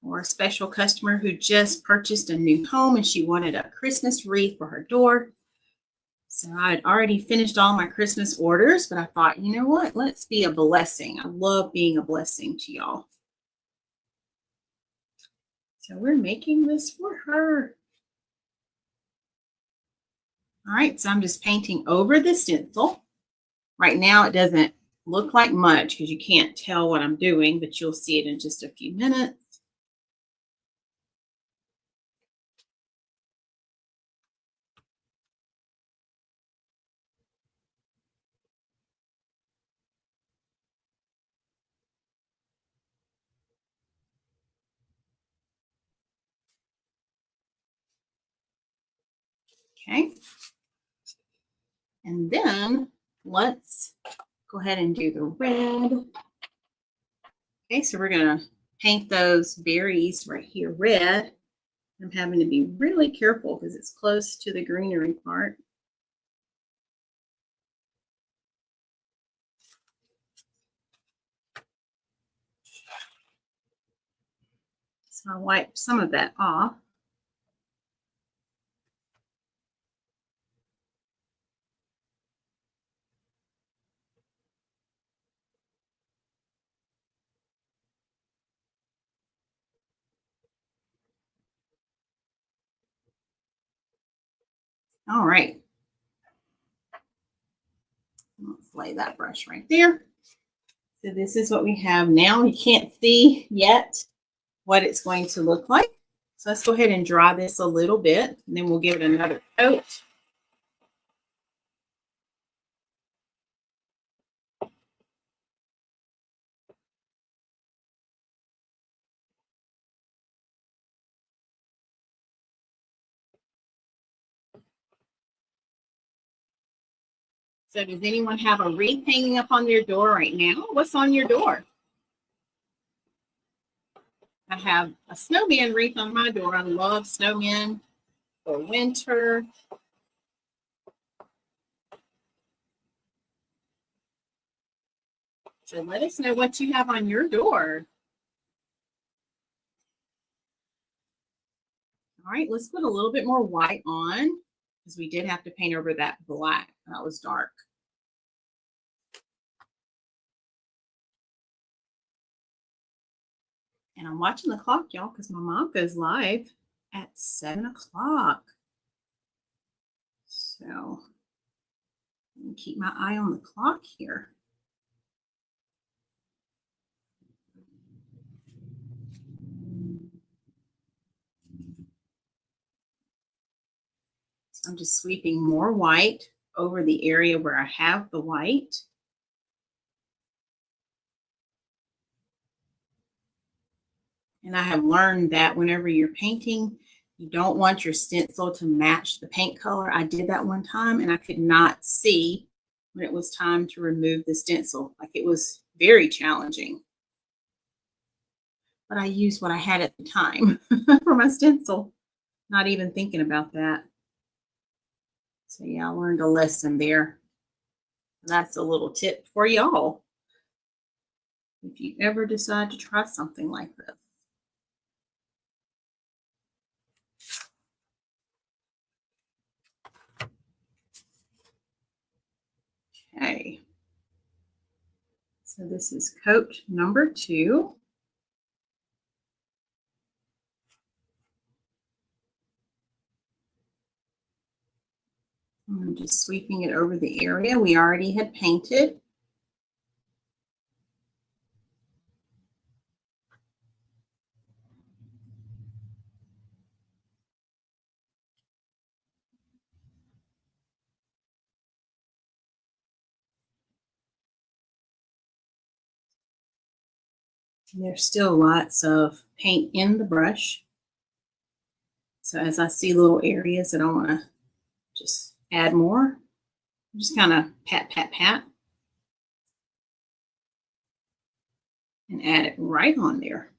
or a special customer who just purchased a new home and she wanted a Christmas wreath for her door. So I had already finished all my Christmas orders, but I thought, you know what? Let's be a blessing. I love being a blessing to y'all. So we're making this for her. All right, so I'm just painting over the stencil. Right now it doesn't look like much because you can't tell what I'm doing, but you'll see it in just a few minutes. Okay. And then let's go ahead and do the red. Okay, so we're going to paint those berries right here red. I'm having to be really careful because it's close to the greenery part. So I'll wipe some of that off. All right. Let's lay that brush right there. So this is what we have now. You can't see yet what it's going to look like. So let's go ahead and dry this a little bit, and then we'll give it another coat. So does anyone have a wreath hanging up on their door right now? What's on your door? I have a snowman wreath on my door. I love snowmen for winter. So let us know what you have on your door. All right, let's put a little bit more white on because we did have to paint over that black. That was dark. And I'm watching the clock, y'all, because my mom goes live at 7 o'clock. So I'm going to keep my eye on the clock here. So I'm just sweeping more white over the area where I have the white. And I have learned that whenever you're painting, you don't want your stencil to match the paint color. I did that one time and I could not see when it was time to remove the stencil. Like, it was very challenging. But I used what I had at the time for my stencil, not even thinking about that. So yeah, I learned a lesson there. That's a little tip for y'all if you ever decide to try something like this. Okay. So this is coat number 2. I'm just sweeping it over the area we already had painted. There's still lots of paint in the brush. So as I see little areas that I want to just add more, just kind of pat, pat, pat, and add it right on there.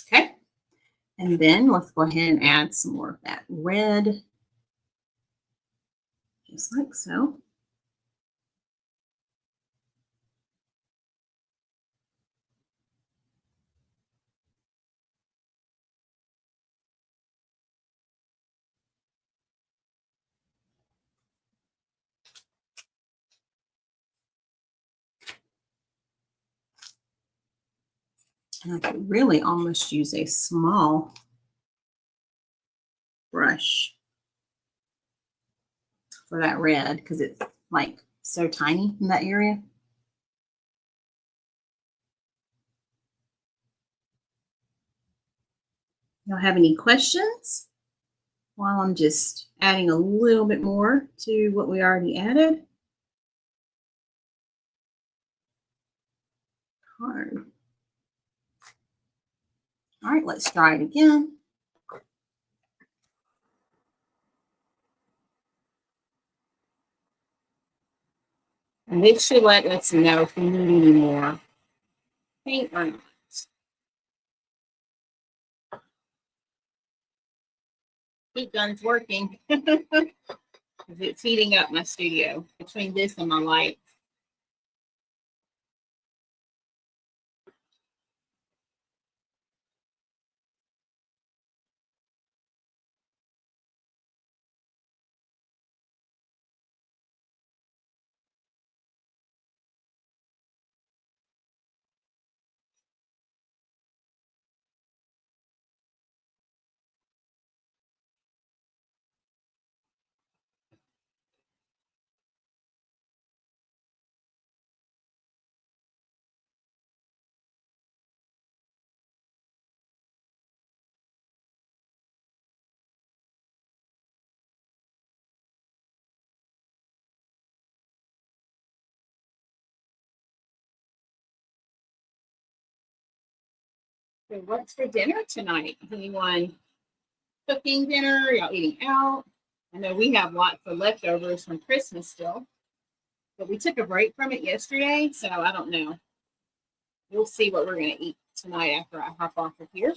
Okay. And then let's go ahead and add some more of that red, just like so. And I could really almost use a small brush for that red because it's like so tiny in that area. Y'all have any questions while I'm just adding a little bit more to what we already added? Hard. All right, let's try it again. And this should let us know if we need any more paint or not. Heat gun's working. It's heating up my studio between this and my light. So what's for dinner tonight? Anyone cooking dinner? Y'all eating out? I know we have lots of leftovers from Christmas still, but we took a break from it yesterday, so I don't know. We'll see what we're going to eat tonight after I hop off of here.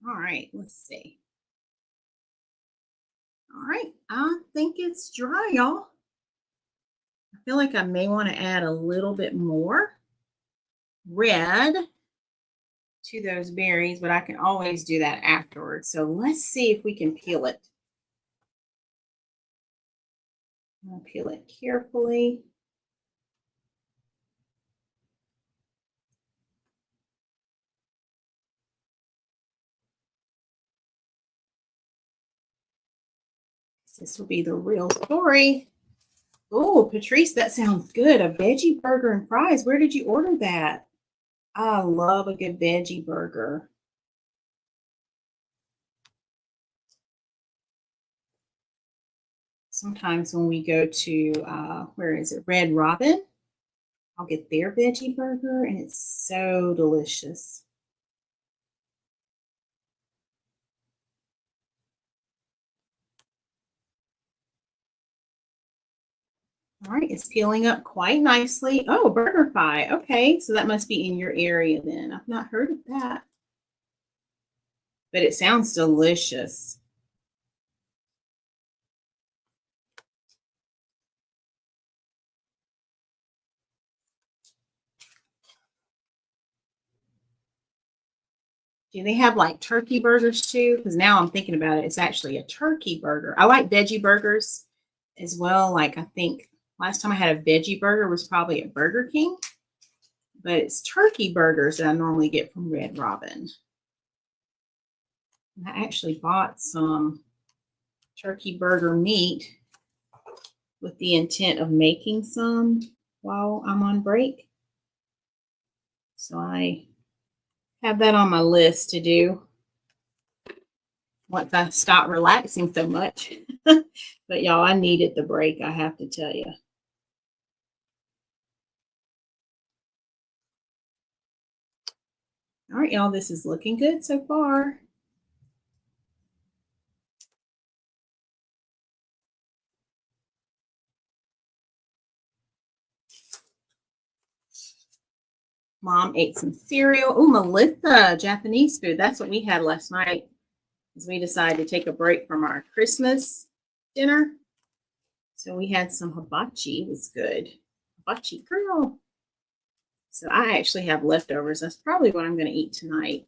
All right, let's see. All right, I think it's dry, y'all. I feel like I may want to add a little bit more red to those berries, but I can always do that afterwards. So let's see if we can peel it. I'll peel it carefully. This will be the real story. Oh, Patrice, that sounds good. A veggie burger and fries. Where did you order that? I love a good veggie burger. Sometimes when we go to, where is it, Red Robin, I'll get their veggie burger, and it's so delicious. All right, it's peeling up quite nicely. Oh, BurgerFi. Okay, so that must be in your area then. I've not heard of that, but it sounds delicious. Do they have like turkey burgers too? Because now I'm thinking about it, it's actually a turkey burger. I like veggie burgers as well. Like I think last time I had a veggie burger was probably at Burger King, but it's turkey burgers that I normally get from Red Robin. I actually bought some turkey burger meat with the intent of making some while I'm on break. So I have that on my list to do once I stop relaxing so much. But y'all, I needed the break, I have to tell you. All right, y'all, this is looking good so far. Mom ate some cereal. Oh, Melissa, Japanese food. That's what we had last night, as we decided to take a break from our Christmas dinner. So we had some hibachi. It was good. Hibachi girl. So I actually have leftovers. That's probably what I'm going to eat tonight.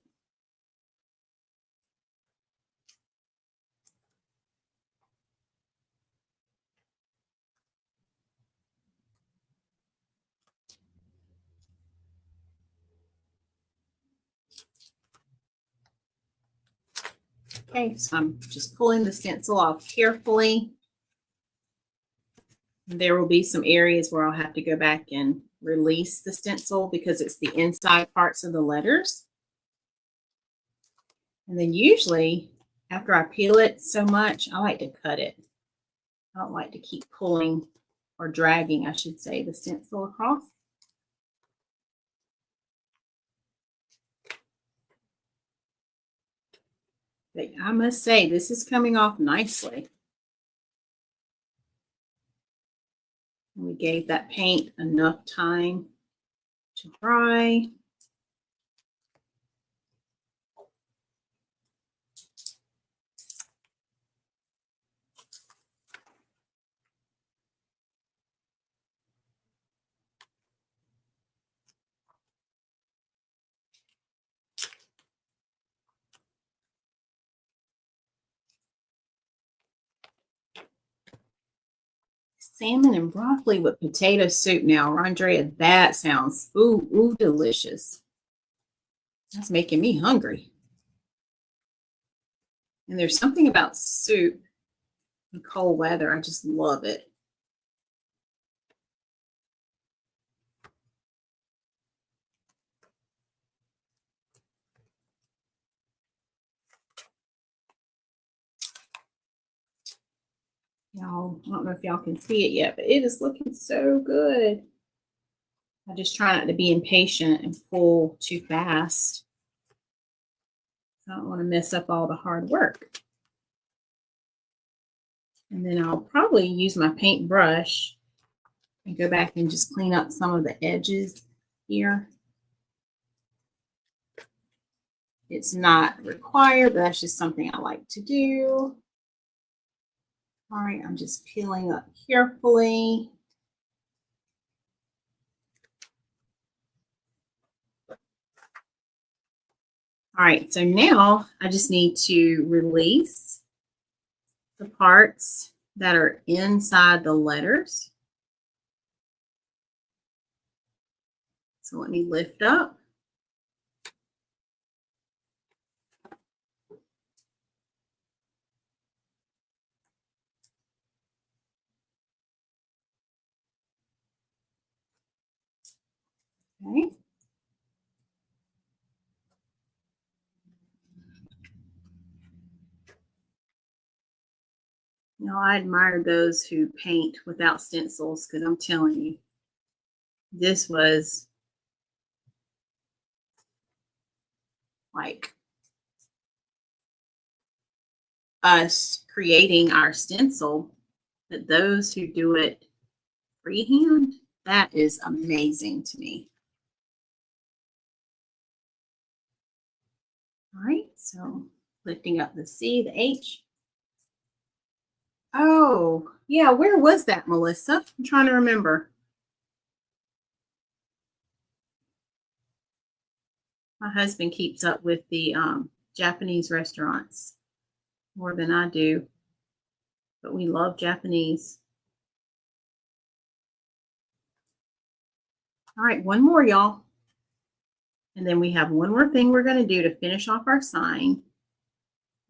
Okay, so I'm just pulling the stencil off carefully. There will be some areas where I'll have to go back and release the stencil because it's the inside parts of the letters. And then usually after I peel it so much, I like to cut it. I don't like to keep pulling or dragging, I should say, the stencil across. But I must say, this is coming off nicely. We gave that paint enough time to dry. Salmon and broccoli with potato soup now. Rondrea, that sounds ooh, delicious. That's making me hungry. And there's something about soup in cold weather. I just love it. Y'all, I don't know if y'all can see it yet, but it is looking so good. I just try not to be impatient and pull too fast. I don't want to mess up all the hard work. And then I'll probably use my paintbrush and go back and just clean up some of the edges here. It's not required, but that's just something I like to do. All right, I'm just peeling up carefully. All right, so now I just need to release the parts that are inside the letters. So let me lift up. Okay. Now, I admire those who paint without stencils because I'm telling you, this was like us creating our stencil. But those who do it freehand, that is amazing to me. All right, so lifting up the C, the H. Oh, yeah, where was that, Melissa? I'm trying to remember. My husband keeps up with the Japanese restaurants more than I do, but we love Japanese. All right, one more, y'all. And then we have one more thing we're going to do to finish off our sign.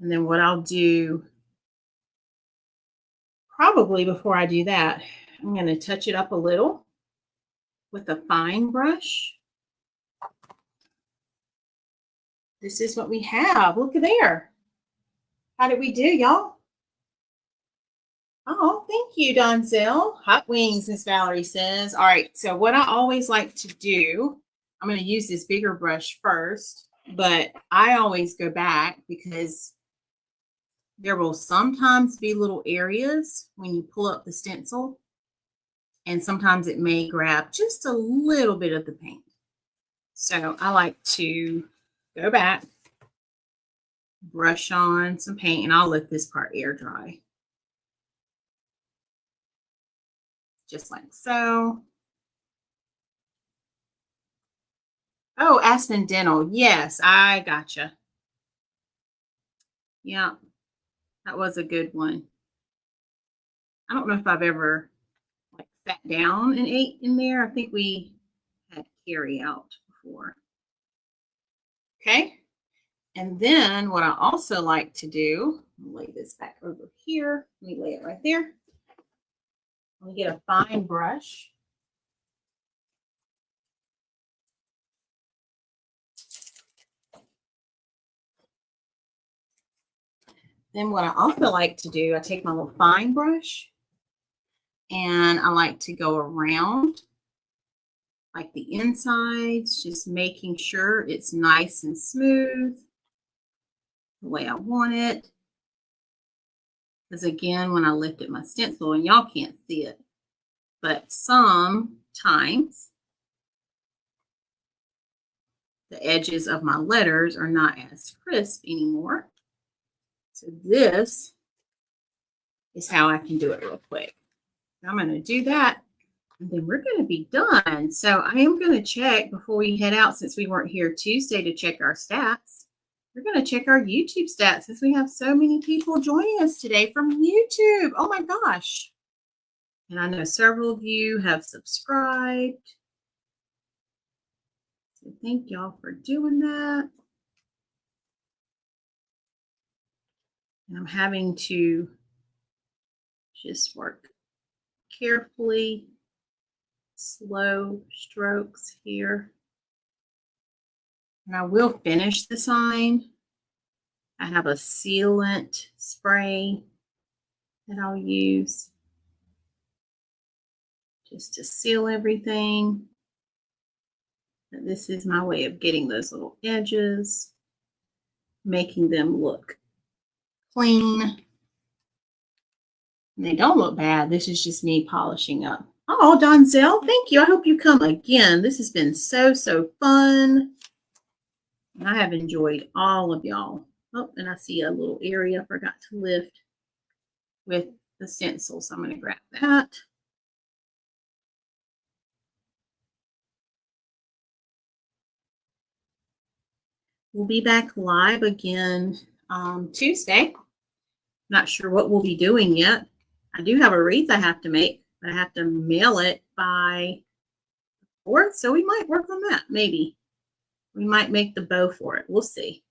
And then what I'll do, probably before I do that, I'm going to touch it up a little with a fine brush. This is what we have. Look at there. How did we do, y'all? Oh, thank you, Donzel. Hot wings, Miss Valerie says. All right, so what I always like to do, I'm going to use this bigger brush first, but I always go back because there will sometimes be little areas when you pull up the stencil, and sometimes it may grab just a little bit of the paint. So I like to go back, brush on some paint, and I'll let this part air dry. Just like so. Oh, Aspen Dental. Yes, I gotcha. Yeah, that was a good one. I don't know if I've ever like sat down and ate in there. I think we had carry out before. Okay. And then what I also like to do, I'll lay this back over here. Let me lay it right there. Let me get a fine brush. Then what I also like to do, I take my little fine brush and I like to go around like the insides, just making sure it's nice and smooth the way I want it. Because again, when I lifted my stencil, and y'all can't see it, but sometimes the edges of my letters are not as crisp anymore. So this is how I can do it real quick. I'm going to do that, and then we're going to be done. So I am going to check before we head out, since we weren't here Tuesday to check our stats. We're going to check our YouTube stats since we have so many people joining us today from YouTube. Oh my gosh. And I know several of you have subscribed. So thank y'all for doing that. And I'm having to just work carefully, slow strokes here. And I will finish the sign. I have a sealant spray that I'll use just to seal everything. But this is my way of getting those little edges, making them look clean. And they don't look bad. This is just me polishing up. Oh, Donzel, thank you. I hope you come again. This has been so fun. And I have enjoyed all of y'all. Oh, and I see a little area I forgot to lift with the stencil. So I'm going to grab that. We'll be back live again Tuesday. Not sure what we'll be doing yet. I do have a wreath I have to make, but I have to mail it by 4th. So we might work on that, maybe. We might make the bow for it. We'll see.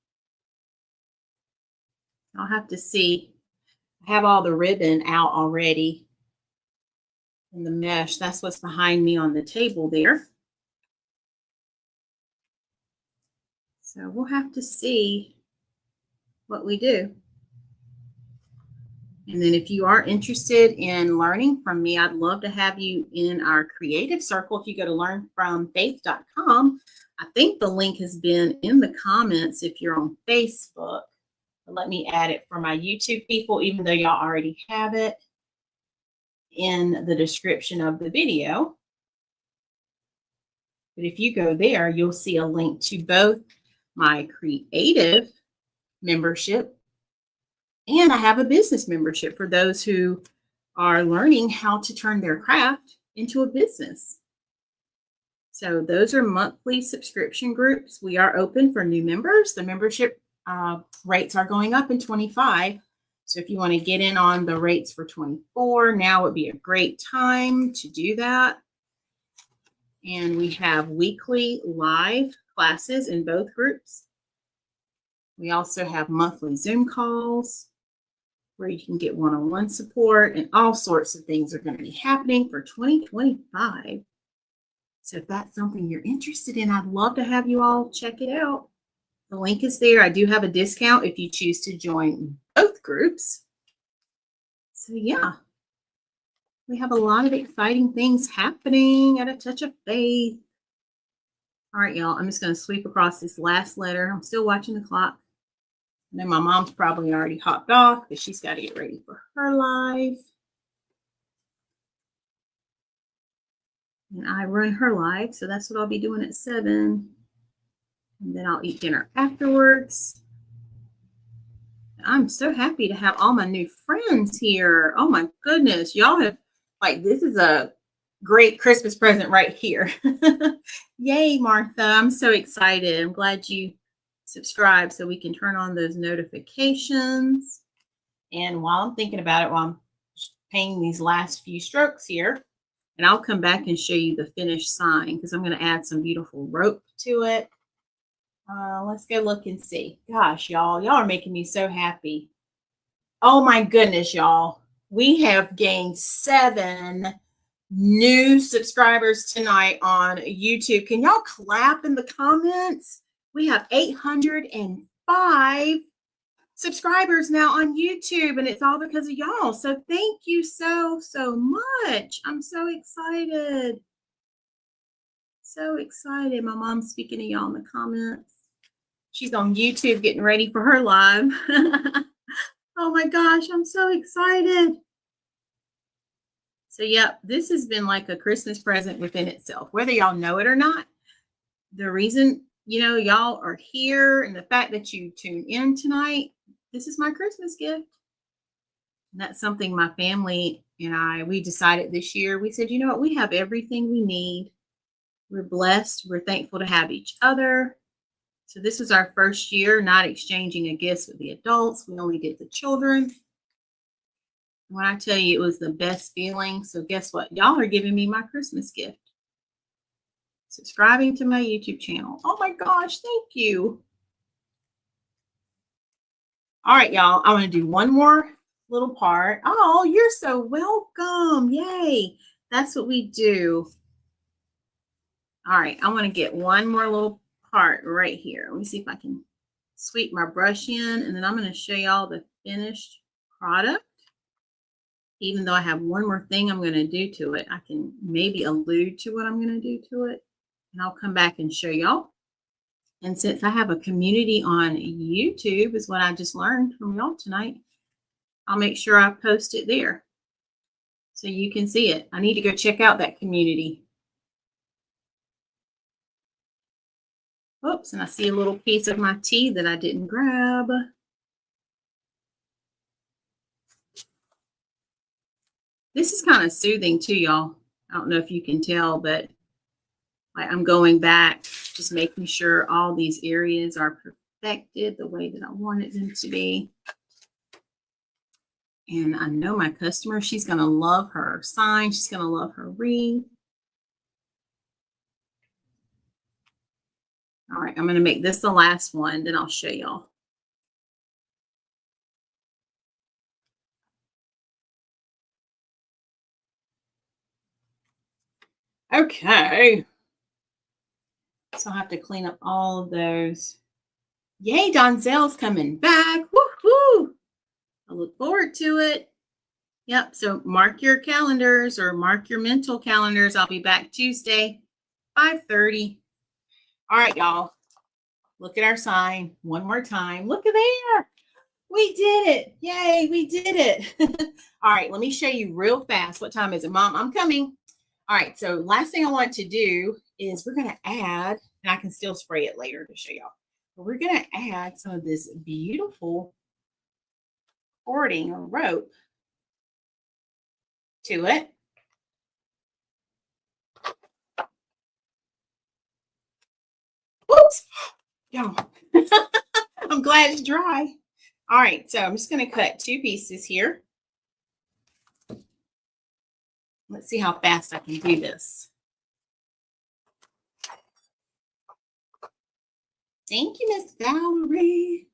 I'll have to see. I have all the ribbon out already. And the mesh, that's what's behind me on the table there. So we'll have to see what we do. And then if you are interested in learning from me, I'd love to have you in our creative circle. If you go to learnfromfaith.com, I think the link has been in the comments if you're on Facebook. But let me add it for my YouTube people, even though y'all already have it in the description of the video. But if you go there, you'll see a link to both my creative membership and I have a business membership for those who are learning how to turn their craft into a business. So those are monthly subscription groups. We are open for new members. The membership rates are going up in 25. So if you want to get in on the rates for 24, now would be a great time to do that. And we have weekly live classes in both groups. We also have monthly Zoom calls where you can get one-on-one support, and all sorts of things are going to be happening for 2025. So if that's something you're interested in, I'd love to have you all check it out. The link is there. I do have a discount if you choose to join both groups. So yeah, we have a lot of exciting things happening at A Touch of Faith. All right, y'all, I'm just going to sweep across this last letter. I'm still watching the clock. I know my mom's probably already hopped off, but she's got to get ready for her live. And I run her live, so that's what I'll be doing at 7. And then I'll eat dinner afterwards. I'm so happy to have all my new friends here. Oh my goodness. Y'all have, like, this is a great Christmas present right here. Yay, Martha. I'm so excited. I'm glad you subscribe so we can turn on those notifications. And while I'm thinking about it, while I'm painting these last few strokes here, and I'll come back and show you the finished sign because I'm going to add some beautiful rope to it. Let's go look and see. Gosh, y'all are making me so happy. Oh my goodness, y'all. We have gained 7 new subscribers tonight on YouTube. Can y'all clap in the comments? We have 805 subscribers now on YouTube, and it's all because of y'all. So thank you so much. I'm so excited. So excited. My mom's speaking to y'all in the comments. She's on YouTube getting ready for her live. Oh my gosh, I'm so excited. So yeah, this has been like a Christmas present within itself, whether y'all know it or not. The reason, y'all are here and the fact that you tuned in tonight, this is my Christmas gift. And that's something my family and we decided this year. We said, you know what? We have everything we need. We're blessed. We're thankful to have each other. So this is our first year not exchanging a gift with the adults. We only did the children. When I tell you it was the best feeling, so guess what? Y'all are giving me my Christmas gift. Subscribing to my YouTube channel. Oh my gosh, thank you. All right, y'all, I'm going to do one more little part. Oh, you're so welcome. Yay. That's what we do. All right, I want to get one more little part right here. Let me see if I can sweep my brush in, and then I'm going to show y'all the finished product. Even though I have one more thing I'm going to do to it, I can maybe allude to what I'm going to do to it, and I'll come back and show y'all. And since I have a community on YouTube, is what I just learned from y'all tonight, I'll make sure I post it there so you can see it. I need to go check out that community. Oops, and I see a little piece of my tea that I didn't grab. This is kind of soothing too, y'all. I don't know if you can tell, but I'm going back, just making sure all these areas are perfected the way that I wanted them to be. And I know my customer, she's going to love her sign. She's going to love her wreath. All right, I'm going to make this the last one, then I'll show y'all. Okay. So I have to clean up all of those. Yay, Donzel's coming back. Woohoo! I look forward to it. Yep. So mark your calendars or mark your mental calendars. I'll be back Tuesday, 5:30. All right, y'all. Look at our sign one more time. Look at there. We did it. Yay, we did it. All right, let me show you real fast. What time is it, Mom? I'm coming. All right, so last thing I want to do is we're going to add, and I can still spray it later to show y'all, but we're going to add some of this beautiful cording or rope to it. Whoops. Y'all. I'm glad it's dry. All right, so I'm just going to cut 2 pieces here. Let's see how fast I can do this. Thank you, Miss Valerie.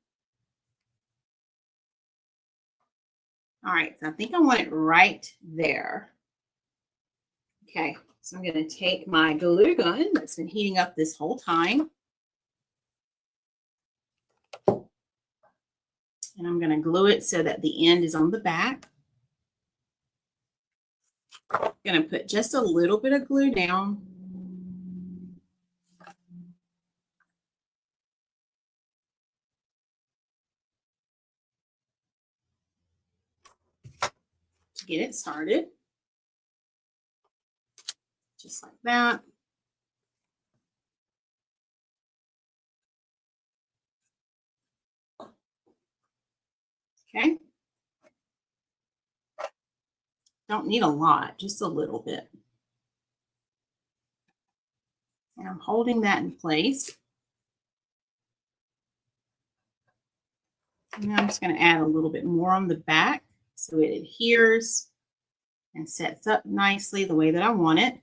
All right, so I think I want it right there. Okay, so I'm going to take my glue gun that's been heating up this whole time. And I'm going to glue it so that the end is on the back. I'm going to put just a little bit of glue down. To get it started. Just like that. Okay. Don't need a lot, just a little bit. And I'm holding that in place. And now I'm just going to add a little bit more on the back so it adheres and sets up nicely the way that I want it.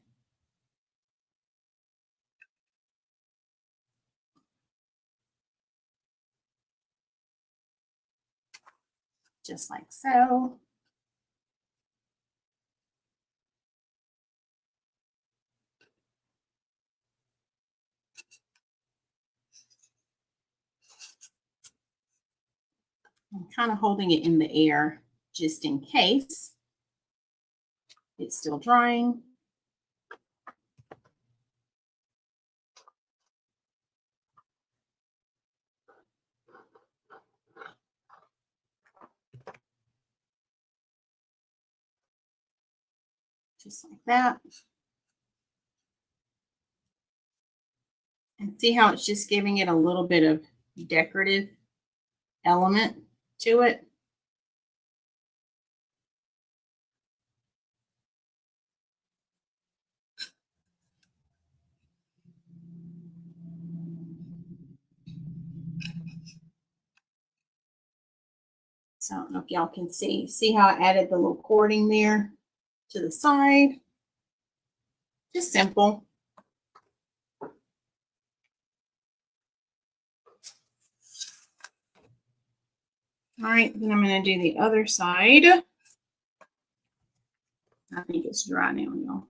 Just like so. I'm kind of holding it in the air just in case it's still drying. Just like that. And see how it's just giving it a little bit of decorative element to it. So I don't know if y'all can see how I added the little cording there to the side. Just simple. All right, then I'm going to do the other side. I think it's dry now, y'all.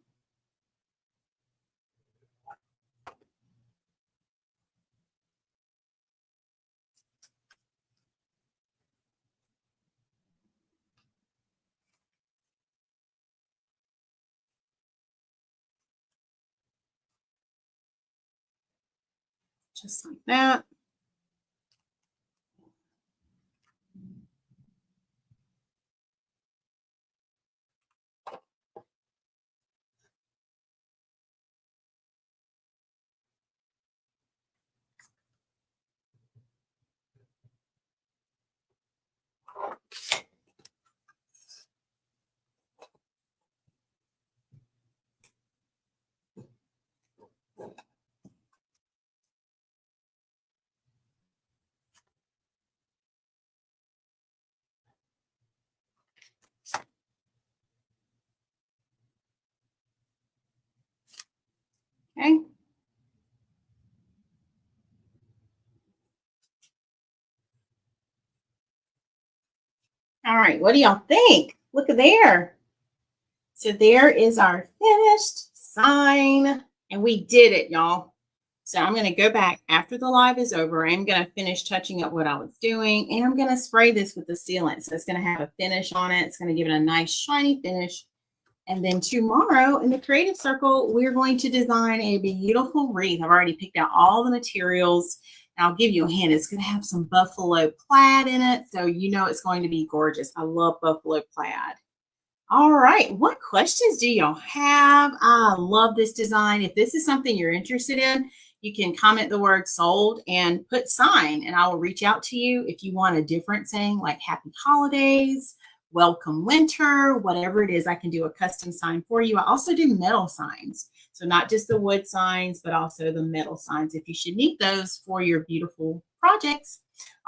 Just like that. Okay. All right, what do y'all think? Look at there. So there is our finished sign, and we did it, y'all. So I'm going to go back after the live is over. I'm going to finish touching up what I was doing, and I'm going to spray this with the sealant. So it's going to have a finish on it. It's going to give it a nice shiny finish. And then tomorrow in the Creative Circle, we're going to design a beautiful wreath. I've already picked out all the materials. And I'll give you a hint. It's going to have some buffalo plaid in it. So you know it's going to be gorgeous. I love buffalo plaid. All right. What questions do y'all have? I love this design. If this is something you're interested in, you can comment the word sold and put sign, and I will reach out to you if you want a different saying like happy holidays, welcome winter, whatever it is. I can do a custom sign for you. I also do metal signs. So not just the wood signs, but also the metal signs if you should need those for your beautiful projects.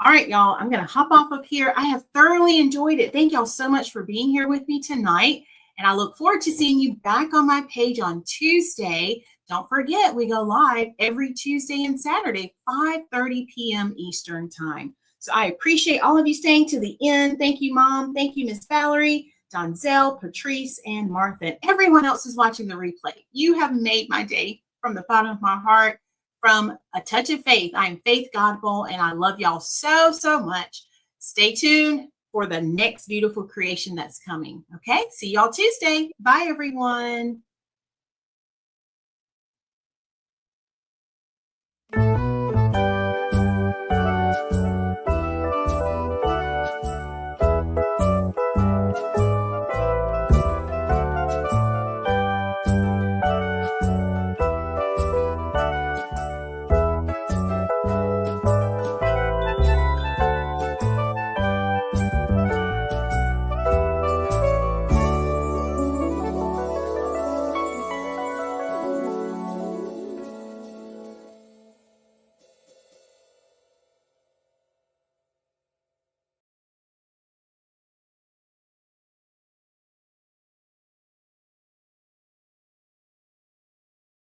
All right, y'all, I'm going to hop off of here. I have thoroughly enjoyed it. Thank y'all so much for being here with me tonight. And I look forward to seeing you back on my page on Tuesday. Don't forget, we go live every Tuesday and Saturday, 5:30 p.m. Eastern time. So I appreciate all of you staying to the end. Thank you, Mom. Thank you, Miss Valerie, Donzel, Patrice, and Martha, and everyone else who's watching the replay. You have made my day from the bottom of my heart. From A Touch of Faith, I'm Faith Godbold, and I love y'all so, so much. Stay tuned for the next beautiful creation that's coming. Okay, see y'all Tuesday. Bye, everyone.